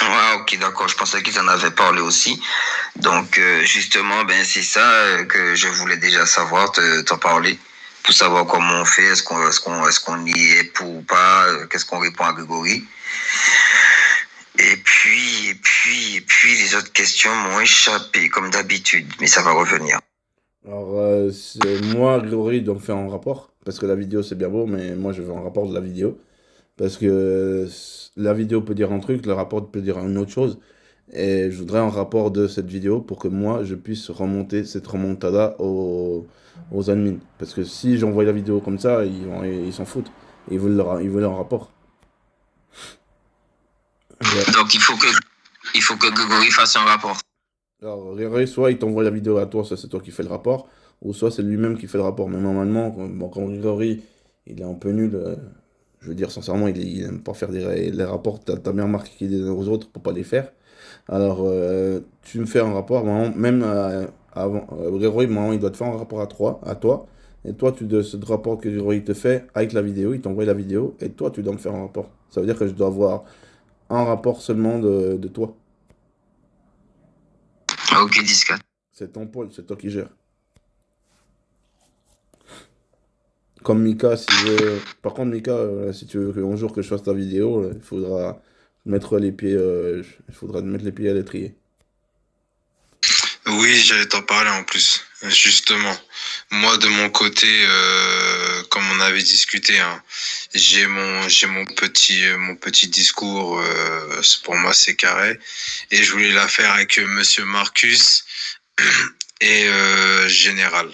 Ouais, ok, d'accord. Je pensais qu'ils en avaient parlé aussi. Donc, justement, ben c'est ça que je voulais déjà savoir, t'en parler, pour savoir comment on fait, est-ce qu'on y est pour ou pas, qu'est-ce qu'on répond à Grégory. Et puis, les autres questions m'ont échappé, comme d'habitude, mais ça va revenir. Alors, moi, Grégory doit me faire un rapport, parce que la vidéo c'est bien beau, mais moi je veux un rapport de la vidéo. Parce que la vidéo peut dire un truc, le rapport peut dire une autre chose. Et je voudrais un rapport de cette vidéo pour que moi je puisse remonter cette remontada aux admins. Parce que si j'envoie la vidéo comme ça, ils s'en foutent. Ils veulent un rapport. Ouais. Donc, il faut que Grégory fasse un rapport. Alors, Grégory, soit il t'envoie la vidéo à toi, ça c'est toi qui fais le rapport, ou soit c'est lui-même qui fait le rapport. Mais normalement, bon, quand Grégory, il est un peu nul, je veux dire sincèrement, il aime pas faire les rapports, t'as bien remarqué qu'il les donne aux autres pour pas les faire. Alors, tu me fais un rapport, même avant, Grégory, maintenant, il doit te faire un rapport à toi, et toi, ce rapport que Grégory te fait avec la vidéo, il t'envoie la vidéo, et toi, tu dois me faire un rapport. Ça veut dire que je dois avoir un rapport seulement de toi. Ok, 10-4. C'est ton pôle, c'est toi qui gères. Comme Mika, si tu veux... Par contre, Mika, si tu veux qu'un jour que je fasse ta vidéo, il faudra mettre les pieds, il faudra te mettre les pieds à l'étrier. Oui, j'allais t'en parler en plus. Justement, moi de mon côté, comme on avait discuté, hein, j'ai mon petit discours. Pour moi, c'est carré, et je voulais la faire avec Monsieur Marcus et Général.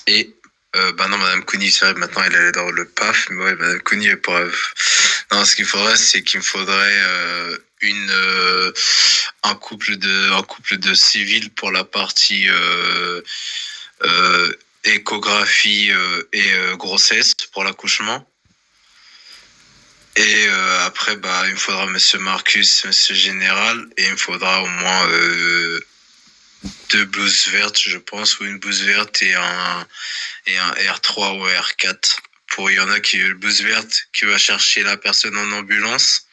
Et bah non, Madame Cooney, c'est vrai, maintenant elle est dans le PAF, mais ouais, Madame Cooney est pas. Non, ce qu'il faudrait, c'est qu'il me faudrait un couple de civils pour la partie échographie et grossesse pour l'accouchement. Et après, bah, il me faudra Monsieur Marcus, Monsieur Général, et il me faudra au moins 2 blouses vertes, je pense, ou une blouse verte et un R3 ou R4. Il y en a qui, le blouse verte, qui va chercher la personne en ambulance.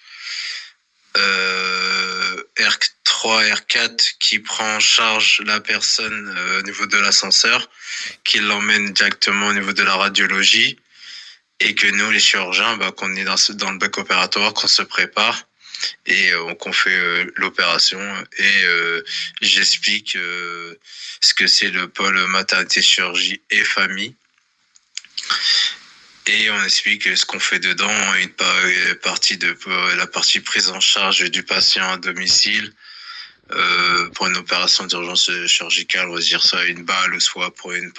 R3, R4 qui prend en charge la personne au niveau de l'ascenseur, qui l'emmène directement au niveau de la radiologie, et que nous, les chirurgiens, bah, qu'on est dans le bloc opératoire, qu'on se prépare et qu'on fait l'opération, et j'explique ce que c'est le pôle maternité, chirurgie et famille. Et on explique ce qu'on fait dedans, une partie de la partie prise en charge du patient à domicile pour une opération d'urgence chirurgicale, on va dire ça, une balle, soit pour une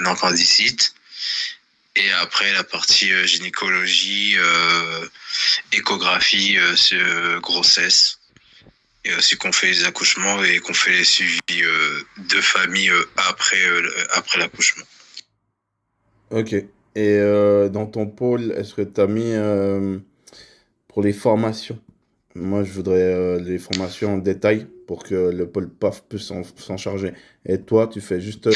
appendicite. Et après la partie gynécologie, échographie, grossesse. Et aussi qu'on fait les accouchements et qu'on fait les suivis de famille après l'accouchement. Ok. Et dans ton pôle, est-ce que tu as mis pour les formations? Moi, je voudrais les formations en détail pour que le pôle PAF puisse s'en charger. Et toi, tu fais juste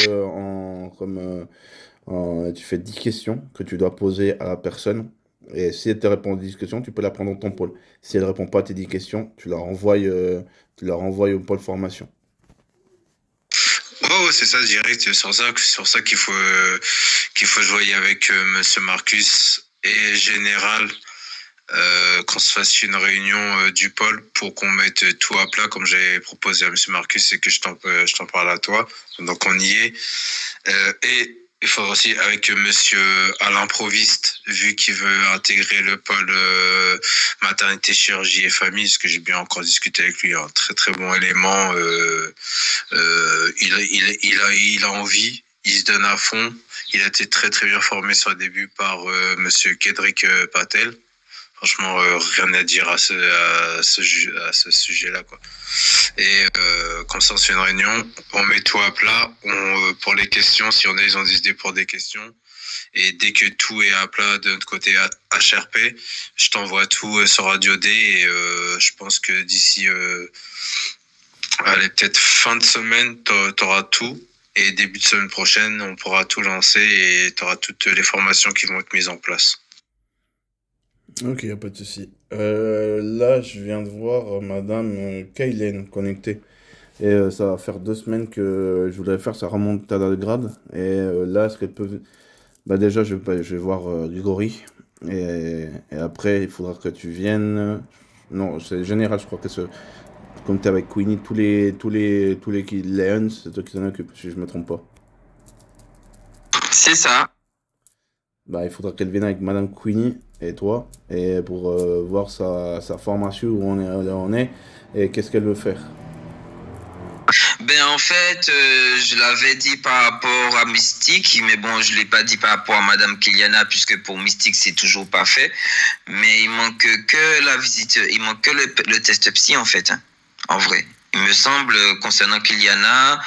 tu fais 10 questions que tu dois poser à la personne. Et si elle te répond aux 10 questions, tu peux la prendre dans ton pôle. Si elle ne répond pas à tes 10 questions, tu la renvoies au pôle formation. Ouais, c'est ça, direct. C'est sur ça qu'il faut jouer avec Monsieur Marcus et Général, qu'on se fasse une réunion du pôle pour qu'on mette tout à plat, comme j'avais proposé à Monsieur Marcus et que je t'en parle à toi. Donc on y est. Et il faudra aussi avec Monsieur à l'improviste, vu qu'il veut intégrer le pôle maternité, chirurgie et famille, ce que j'ai bien encore discuté avec lui, un très très bon élément. Il a envie, il se donne à fond. Il a été très très bien formé sur le début par Monsieur Kedrick Patel. Franchement, rien à dire à ce sujet-là, quoi. Et comme ça, on se fait une réunion, on met tout à plat. Pour les questions, si on a des idées pour des questions, Et dès que tout est à plat de notre côté HRP, je t'envoie tout sur Radio D et je pense que d'ici, allez, peut-être fin de semaine, t'auras tout. Et début de semaine prochaine, on pourra tout lancer et t'auras toutes les formations qui vont être mises en place. Ok, y a pas de souci. Là, je viens de voir Madame Kaylen connectée. Et ça va faire 2 semaines que je voulais faire sa remontada de grade. Et là, est-ce qu'elle peut... Bah déjà, je vais voir Grigory. Et après, il faudra que tu viennes... Non, c'est général, je crois que comme tu es avec Queenie, tous les Lions, c'est toi qui t'en occupes, si je me trompe pas. C'est ça. Bah, il faudra qu'elle vienne avec Madame Queenie et toi, et pour voir sa formation, où on est, et qu'est-ce qu'elle veut faire. Ben en fait, je l'avais dit par rapport à Mystique, mais bon, je l'ai pas dit par rapport à Madame Kiliana, puisque pour Mystique, c'est toujours pas fait. Mais il manque que la visite, il manque que le test psy, en fait, hein, en vrai. Il me semble, concernant Kiliana,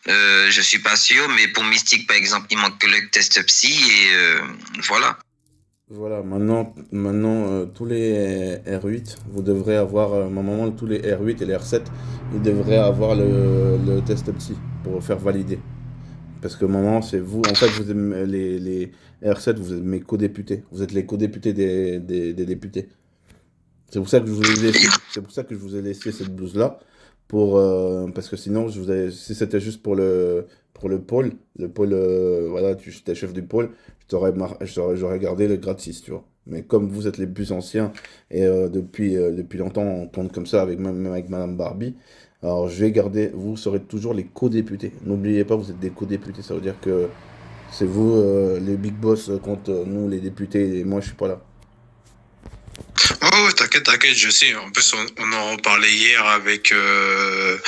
je suis pas sûr, mais pour Mystique, par exemple, il manque que le test psy, et voilà. Voilà, maintenant tous les R8, vous devrez avoir, normalement, tous les R8 et les R7, ils devraient avoir le test psy pour faire valider. Parce que moment, c'est vous, en fait, vous êtes les R7, vous êtes mes co-députés. Vous êtes les co-députés des députés. C'est pour ça que je vous ai laissé, c'est pour ça que je vous ai laissé cette blouse-là. Parce que sinon, si c'était juste pour le pôle, voilà, tu étais chef du pôle, j'aurais gardé le grade 6, tu vois. Mais comme vous êtes les plus anciens, et depuis longtemps, on tourne comme ça, même avec Madame Barbie, alors je vais garder, vous serez toujours les co-députés. N'oubliez pas, vous êtes des co-députés, ça veut dire que c'est vous les big boss contre nous, les députés, et moi, je suis pas là. Oh, t'inquiète, je sais. En plus, on en reparlait hier avec... je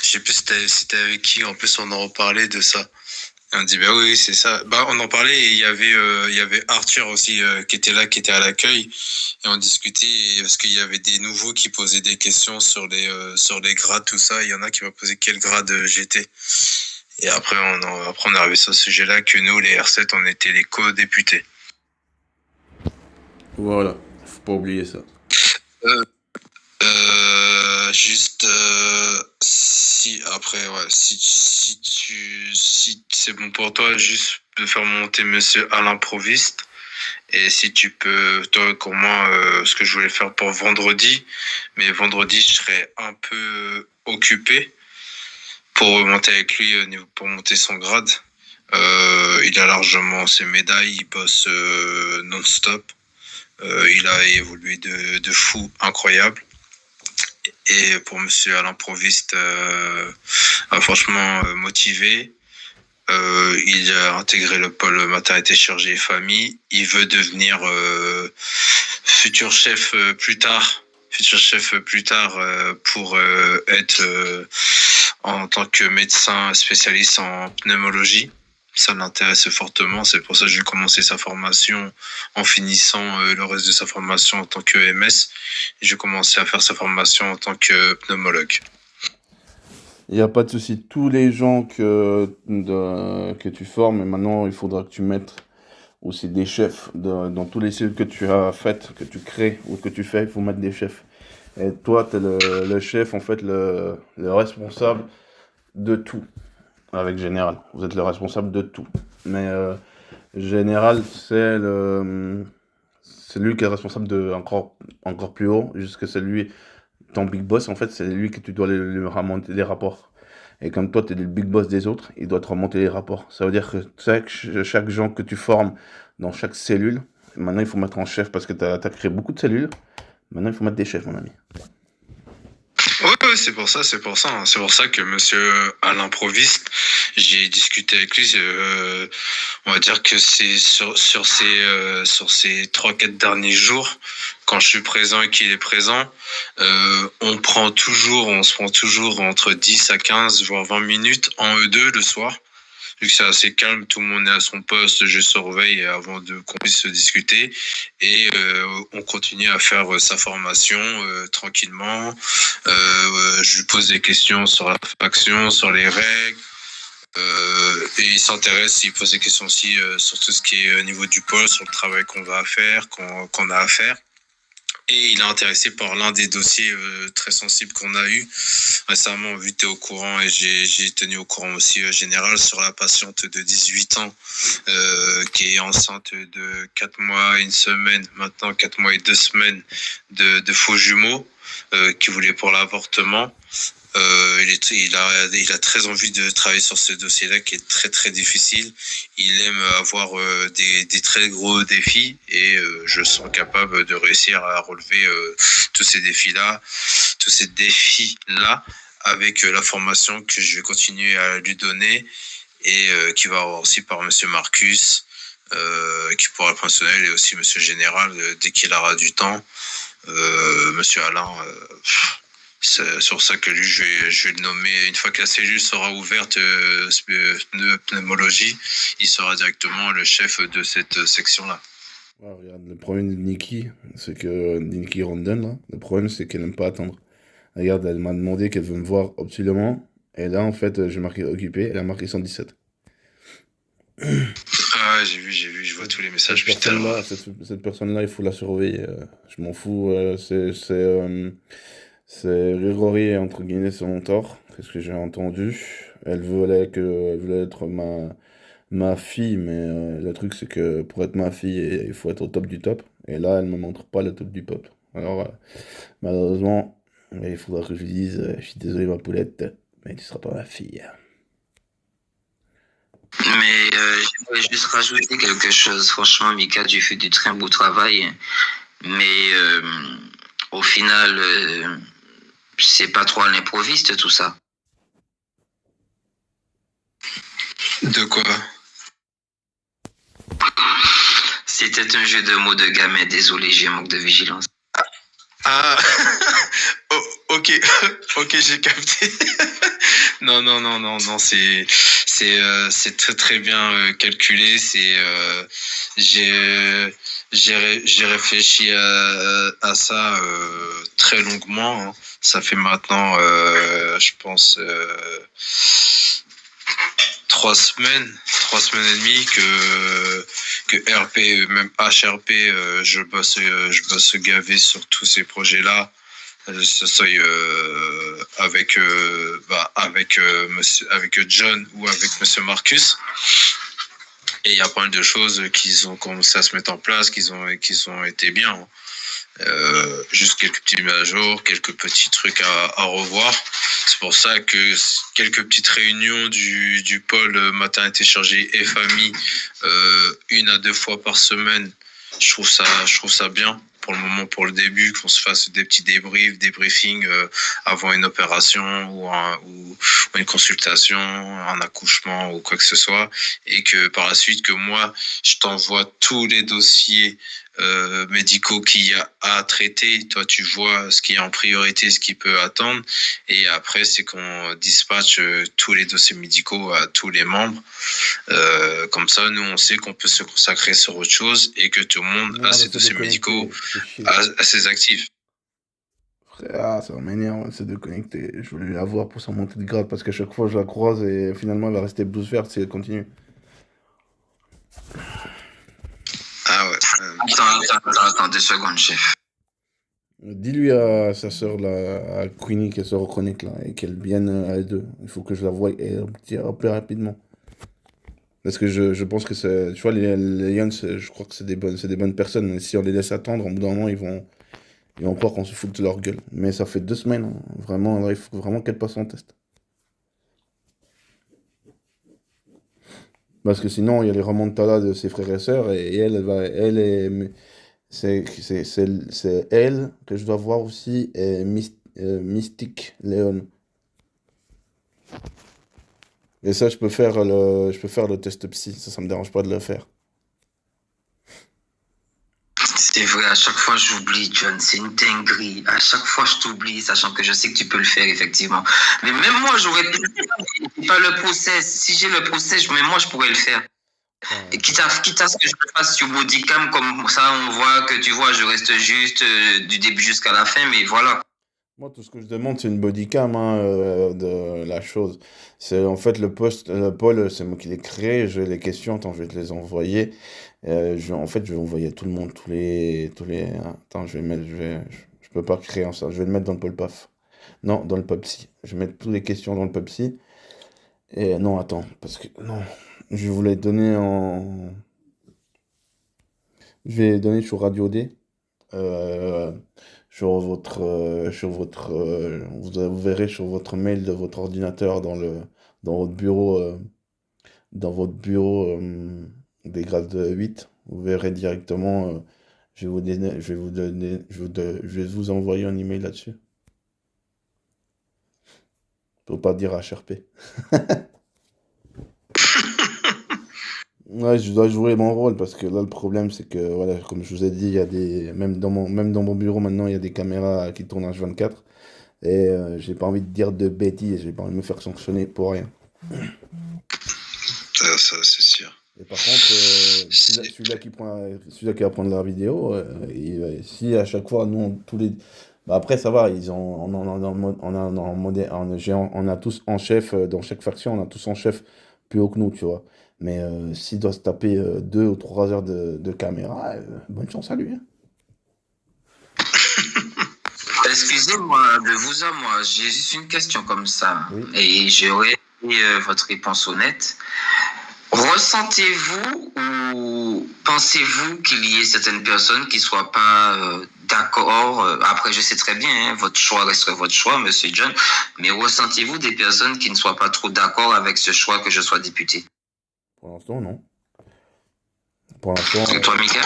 sais plus c'était avec qui. En plus, on en reparlait de ça. Et on dit, bah oui, c'est ça. Bah, on en parlait et il y avait Arthur aussi qui était là, qui était à l'accueil. Et on discutait parce qu'il y avait des nouveaux qui posaient des questions sur les grades, tout ça. Il y en a qui m'ont posé quel grade j'étais. Et après, on est arrivé sur ce sujet-là que nous, les R7, on était les co-députés. Voilà, faut pas oublier ça. Juste si après ouais si c'est bon pour toi, juste de faire monter monsieur à l'improviste, et si tu peux toi comment ce que je voulais faire pour vendredi, mais vendredi je serai un peu occupé pour monter avec lui pour monter son grade. Il a largement ses médailles, il bosse non-stop. Il a évolué de fou incroyable. Et pour monsieur à l'improviste, franchement motivé. Il a intégré le pôle maternité, chirurgie et famille. Il veut devenir futur chef plus tard pour être en tant que médecin spécialiste en pneumologie. Ça l'intéresse fortement, c'est pour ça que j'ai commencé sa formation en finissant le reste de sa formation en tant que MS. Et j'ai commencé à faire sa formation en tant que pneumologue. Il n'y a pas de souci. Tous les gens que tu formes, et maintenant il faudra que tu mettes aussi des chefs dans tous les cellules que tu as faites, que tu crées ou que tu fais, il faut mettre des chefs. Et toi, tu es le chef, en fait, le responsable de tout. Avec Général, vous êtes le responsable de tout. Mais Général, c'est lui qui est responsable de encore plus haut, jusque c'est lui, ton big boss, en fait, c'est lui que tu dois lui remonter les rapports. Et comme toi, tu es le big boss des autres, il doit te remonter les rapports. Ça veut dire que chaque gens que tu formes dans chaque cellule, maintenant il faut mettre en chef parce que tu as créé beaucoup de cellules. Maintenant il faut mettre des chefs, mon ami. Ouais, c'est pour ça. C'est pour ça que monsieur à l'improviste, j'ai discuté avec lui. On va dire que c'est sur ces 3-4 derniers jours, quand je suis présent et qu'il est présent, on se prend toujours entre 10 à 15, voire 20 minutes en E2 le soir. Vu que c'est assez calme, tout le monde est à son poste, je surveille avant qu'on puisse se discuter, et on continue à faire sa formation tranquillement. Je lui pose des questions sur la faction, sur les règles, Et il s'intéresse, il pose des questions aussi sur tout ce qui est au niveau du pôle, sur le travail qu'on va faire, qu'on a à faire. Et il est intéressé par l'un des dossiers très sensibles qu'on a eu récemment, vu que tu es au courant, et j'ai tenu au courant aussi général sur la patiente de 18 ans qui est enceinte de 4 mois et 1 semaine, maintenant 4 mois et 2 semaines de faux jumeaux qui voulait pour l'avortement. Il a très envie de travailler sur ce dossier-là qui est très très difficile. Il aime avoir des très gros défis et je sens capable de réussir à relever tous ces défis-là avec la formation que je vais continuer à lui donner et qui va avoir aussi par Monsieur Marcus, qui pourra le personnel, et aussi Monsieur Général dès qu'il aura du temps. Monsieur Alain, c'est sur ça que lui, je vais le nommer. Une fois que la cellule sera ouverte de pneumologie, il sera directement le chef de cette section-là. Ouais, regarde, le problème de Nikki, c'est que Nikki Rondon, là, le problème c'est qu'elle n'aime pas attendre. Regarde, elle m'a demandé qu'elle veut me voir absolument, et là en fait, j'ai marqué occupé, elle a marqué 117. Ah, j'ai vu, je vois tous les messages. Cette personne-là, il faut la surveiller. Je m'en fous. C'est Grégory, entre guillemets, son tort. C'est ce que j'ai entendu. Elle voulait être ma fille, mais le truc, c'est que pour être ma fille, il faut être au top du top. Et là, elle me montre pas le top du top. Alors, malheureusement, il faudra que je lui dise je suis désolé, ma poulette, mais tu seras pas ma fille. Mais j'aimerais juste rajouter quelque chose. Franchement, Mika, tu fais du très beau travail. Mais au final, c'est pas trop à l'improviste tout ça. De quoi? C'était un jeu de mots de gamin. Désolé, j'ai un manque de vigilance. Ah, oh, ok, j'ai capté. Non, c'est très très bien calculé. J'ai réfléchi à ça très longuement, hein. Ça fait maintenant, je pense, 3 semaines et demie que RP, même HRP, je bosse gavé sur tous ces projets-là. Ce soit avec John ou avec Monsieur Marcus. Et il y a pas mal de choses qui ont commencé à se mettre en place, qui ont été bien. Juste quelques petits mises à jour, quelques petits trucs à revoir. C'est pour ça que quelques petites réunions du pôle maternité chargée et famille, 1 à 2 fois par semaine, je trouve ça bien pour le moment, pour le début, qu'on se fasse des petits débriefings avant une opération ou une consultation, un accouchement ou quoi que ce soit, et que par la suite que moi je t'envoie tous les dossiers médicaux qu'il y a à traiter. Toi, tu vois ce qui est en priorité, ce qui peut attendre, et après c'est qu'on dispatche tous les dossiers médicaux à tous les membres. Comme ça, nous on sait qu'on peut se consacrer sur autre chose et que tout le monde a ses dossiers médicaux à ses actifs. Ah, ça m'énerve, c'est de connecter. Je voulais la voir pour sa montée de grade parce qu'à chaque fois je la croise et finalement elle va rester blouse verte si elle continue. Ah ouais. Attends 2 secondes, chef. Dis-lui à sa sœur, là, à Queenie, qu'elle se reconnecte là et qu'elle vienne à elles deux. Il faut que je la voie plus rapidement. Parce que je pense que c'est. Tu vois, les Yans, je crois que c'est des bonnes personnes. Mais si on les laisse attendre, au bout d'un moment, ils vont croire qu'on se fout de leur gueule. Mais ça fait 2 semaines, hein. Vraiment, alors il faut vraiment qu'elle passe en test. Parce que sinon, il y a les remontadas de ses frères et sœurs, et c'est elle que je dois voir aussi, et Mystique Léon. Et ça, je peux faire le test psy, ça me dérange pas de le faire. C'est vrai, à chaque fois j'oublie, John, c'est une dinguerie. À chaque fois je t'oublie, sachant que je sais que tu peux le faire, effectivement. Mais même moi, j'aurais pas le process. Si j'ai le process, même moi, je pourrais le faire. Et quitte à ce que je le fasse sur Bodycam, comme ça on voit que tu vois, je reste juste du début jusqu'à la fin, mais voilà. Moi, tout ce que je demande, c'est une bodycam hein, de la chose. C'est en fait le pôle, c'est moi qui l'ai créé. J'ai les questions, attends, je vais te les envoyer. En fait, je vais envoyer à tout le monde, Attends, je peux pas créer ça. Je vais le mettre dans le pôle PAF. Non, dans le PUBG. Je vais mettre toutes les questions dans le PUBG. Et non, attends, parce que non, je voulais donner en, je vais donner sur Radio D. euh, vous verrez sur votre mail de votre ordinateur dans votre bureau, dans votre bureau des grades 8, vous verrez directement, je vais vous envoyer un email là-dessus. Faut pas dire HRP. Ouais, je dois jouer mon rôle parce que là, le problème, c'est que, voilà, comme je vous ai dit, il y a même dans mon bureau maintenant, il y a des caméras qui tournent H24. Et j'ai pas envie de dire de bêtises, j'ai pas envie de me faire sanctionner pour rien. Ça, c'est sûr. Et par contre, celui-là qui va prendre la vidéo, si à chaque fois, bah après, ça va, on a tous en chef, dans chaque faction, on a tous en chef plus haut que nous, tu vois. Mais s'il doit se taper 2 ou 3 heures de caméra, bonne chance à lui. Hein. Excusez-moi, de vous à moi, j'ai juste une question comme ça. Oui. Et j'aurais votre réponse honnête. Ressentez-vous ou pensez-vous qu'il y ait certaines personnes qui ne soient pas d'accord après, je sais très bien, hein, votre choix resterait votre choix, Monsieur John, mais ressentez-vous des personnes qui ne soient pas trop d'accord avec ce choix que je sois député? Pour l'instant, non. Pour l'instant, Et toi, Mika?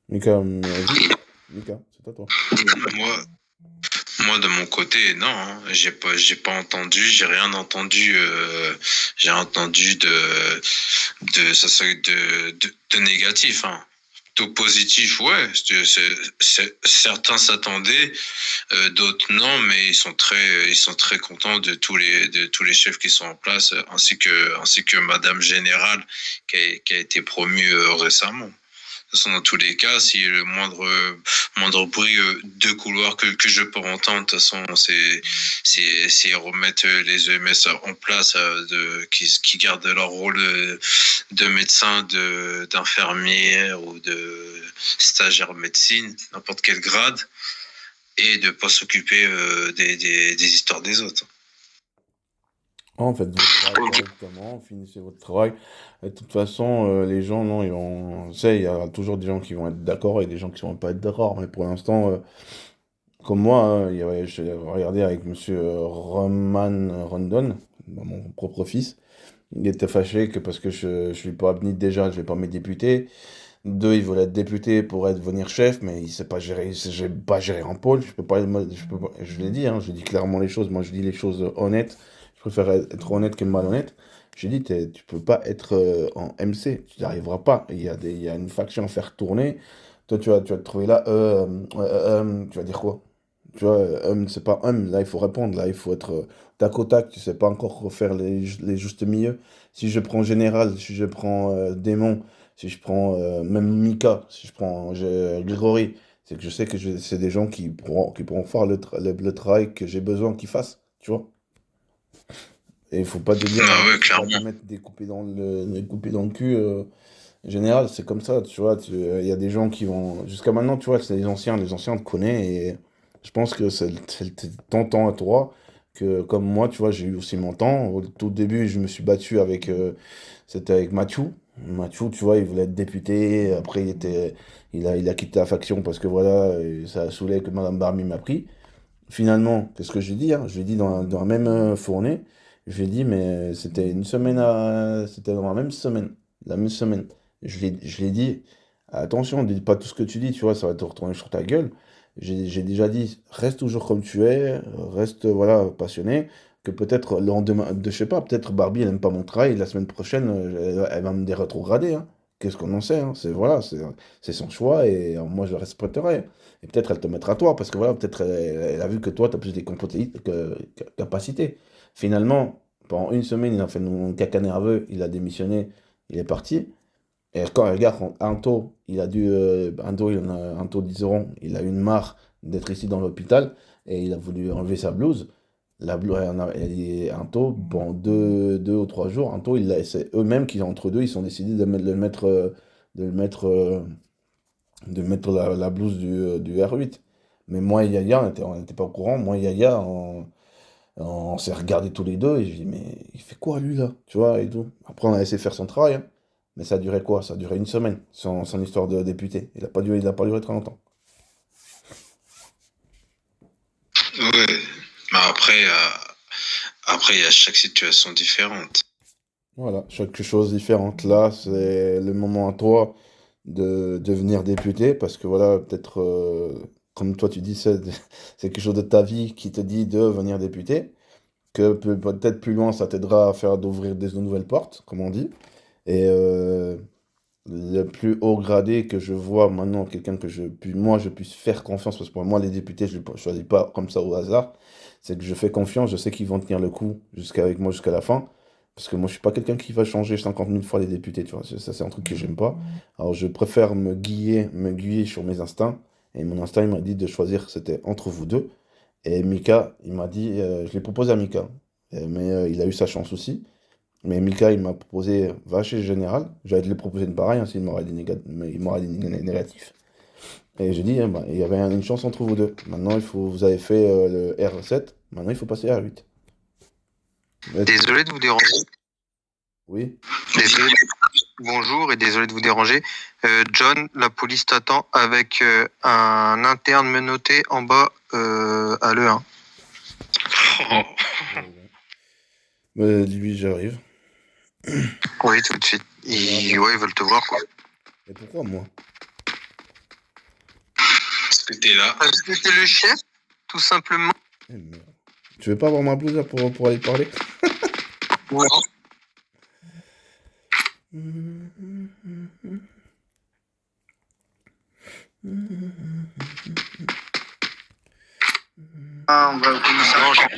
Mika, Mika, c'est à toi. Moi, de mon côté, non, hein. J'ai pas entendu, j'ai rien entendu, j'ai entendu de négatif, hein. Tout positif, ouais. Certains s'attendaient, d'autres non, mais ils sont très contents de tous les chefs qui sont en place, ainsi que Madame Générale qui a été promue récemment. De toute façon, dans tous les cas, si le moindre bruit de couloir que je peux entendre, de toute façon, c'est remettre les EMS en place, qui gardent leur rôle de médecin, d'infirmière ou de stagiaire médecine, n'importe quel grade, et de pas s'occuper des histoires des autres. Faites votre travail correctement, finissez votre travail. Et de toute façon, les gens, non, tu sais, il y a toujours des gens qui vont être d'accord et des gens qui vont pas être d'accord. Mais pour l'instant, comme moi, hein, j'ai regardé avec monsieur Roman Rondon, mon propre fils. Il était fâché que parce que je suis pas admis déjà, je vais pas mes députés. Deux, il voulait être député pour devenir chef, mais il sait pas gérer, pas gérer un pôle. Je l'ai dit, hein, je dis clairement les choses. Moi, je dis les choses honnêtes. Je préfère être honnête que malhonnête. J'ai dit, tu peux pas être en MC, tu n'y arriveras pas. Il y a une faction à faire tourner. Toi, tu vas te trouver là, tu vas dire quoi? Tu vois, c'est pas là, il faut répondre. Là, il faut être tac au tac. Tu sais pas encore faire les justes milieux. Si je prends Général, si je prends Démon, si je prends même Mika, si je prends Grégory, c'est que je sais que c'est des gens qui pourront faire le travail que j'ai besoin qu'ils fassent. Tu vois? Et il faut pas te dire, Ah ouais, faut pas te clairement. mettre des coupés dans le cul. Général, c'est comme ça, tu vois. Il y a des gens qui vont. Jusqu'à maintenant, tu vois, c'est les anciens te connaissent et je pense que c'est ton temps à toi. Que comme moi, tu vois, j'ai eu aussi mon temps. Au tout début, je me suis battu c'était avec Mathieu. Mathieu, tu vois, il voulait être député. Après, il a quitté la faction parce que voilà, et ça a saoulé que Madame Barmy m'a pris. Finalement, qu'est-ce que j'ai dit, hein? J'ai dit dans la même fournée, j'ai dit, mais c'était dans la même semaine, la même semaine. Je l'ai dit, attention, dis pas tout ce que tu dis, tu vois, ça va te retourner sur ta gueule. J'ai déjà dit, reste toujours comme tu es, reste, voilà, passionné, que peut-être le lendemain, je sais pas, peut-être Barbie, elle aime pas mon travail, la semaine prochaine, elle va me rétrograder, hein. Qu'est-ce qu'on en sait, hein? Voilà, c'est son choix et moi je le respecterai. Et peut-être elle te mettra toi, parce que voilà, peut-être elle a vu que toi, tu as plus des capacités. Finalement, pendant une semaine, il a fait un caca nerveux, il a démissionné, il est parti. Et quand regarde, Anto, il a dû, Anto, Anto Liseron, il a eu une marre d'être ici dans l'hôpital et il a voulu enlever sa blouse. La blouse, Anto, bon, 2 ou 3 jours, Anto, c'est eux-mêmes qui, entre deux, ils sont décidés de le mettre, de mettre la blouse du R8. Mais moi et Yaya, on n'était pas au courant. Moi et Yaya, on s'est regardés tous les deux et je dis, mais il fait quoi lui là? Tu vois, et tout. Après, on a laissé faire son travail, hein. Mais ça a duré quoi? Ça a duré une semaine, son histoire de député. Il a pas duré très longtemps. Ouais, mais après, il y a chaque situation différente. Voilà, chaque chose différente. Là, c'est le moment à toi de devenir député parce que voilà, peut-être, comme toi tu dis, c'est quelque chose de ta vie qui te dit de venir député. Que peut-être plus loin, ça t'aidera à faire d'ouvrir des nouvelles portes, comme on dit. Et le plus haut gradé que je vois maintenant, quelqu'un que moi, je puisse faire confiance, parce que pour moi, les députés, je ne choisis pas comme ça au hasard, c'est que je fais confiance, je sais qu'ils vont tenir le coup avec moi jusqu'à la fin, parce que moi, je suis pas quelqu'un qui va changer 50 000 fois les députés, tu vois, ça, c'est un truc que j'aime pas. Alors, je préfère me guier sur mes instincts, et mon instinct, il m'a dit de choisir, c'était entre vous deux, et Mika, il m'a dit, je l'ai proposé à Mika, mais il a eu sa chance aussi. Mais Mika, il m'a proposé, va chez le général. J'allais te le proposer de pareil, hein, s'il m'aurait dit, mais il m'aurait dit négatif. Et j'ai dit, eh ben, il y avait une chance entre vous deux. Maintenant, vous avez fait le R7, maintenant il faut passer à R8. Désolé de vous déranger. Oui, Désolé. Bonjour et désolé de vous déranger. John, la police t'attend avec un interne menotté en bas à l'E1. Oh. mais lui, j'arrive. Oui, tout de suite. Ils veulent te voir, quoi. Et pourquoi moi? Parce que t'es là. Parce que t'es le chef, tout simplement. Eh merde. Tu veux pas avoir ma blouse là, pour aller parler? Ouais. Ah, on va au commissariat.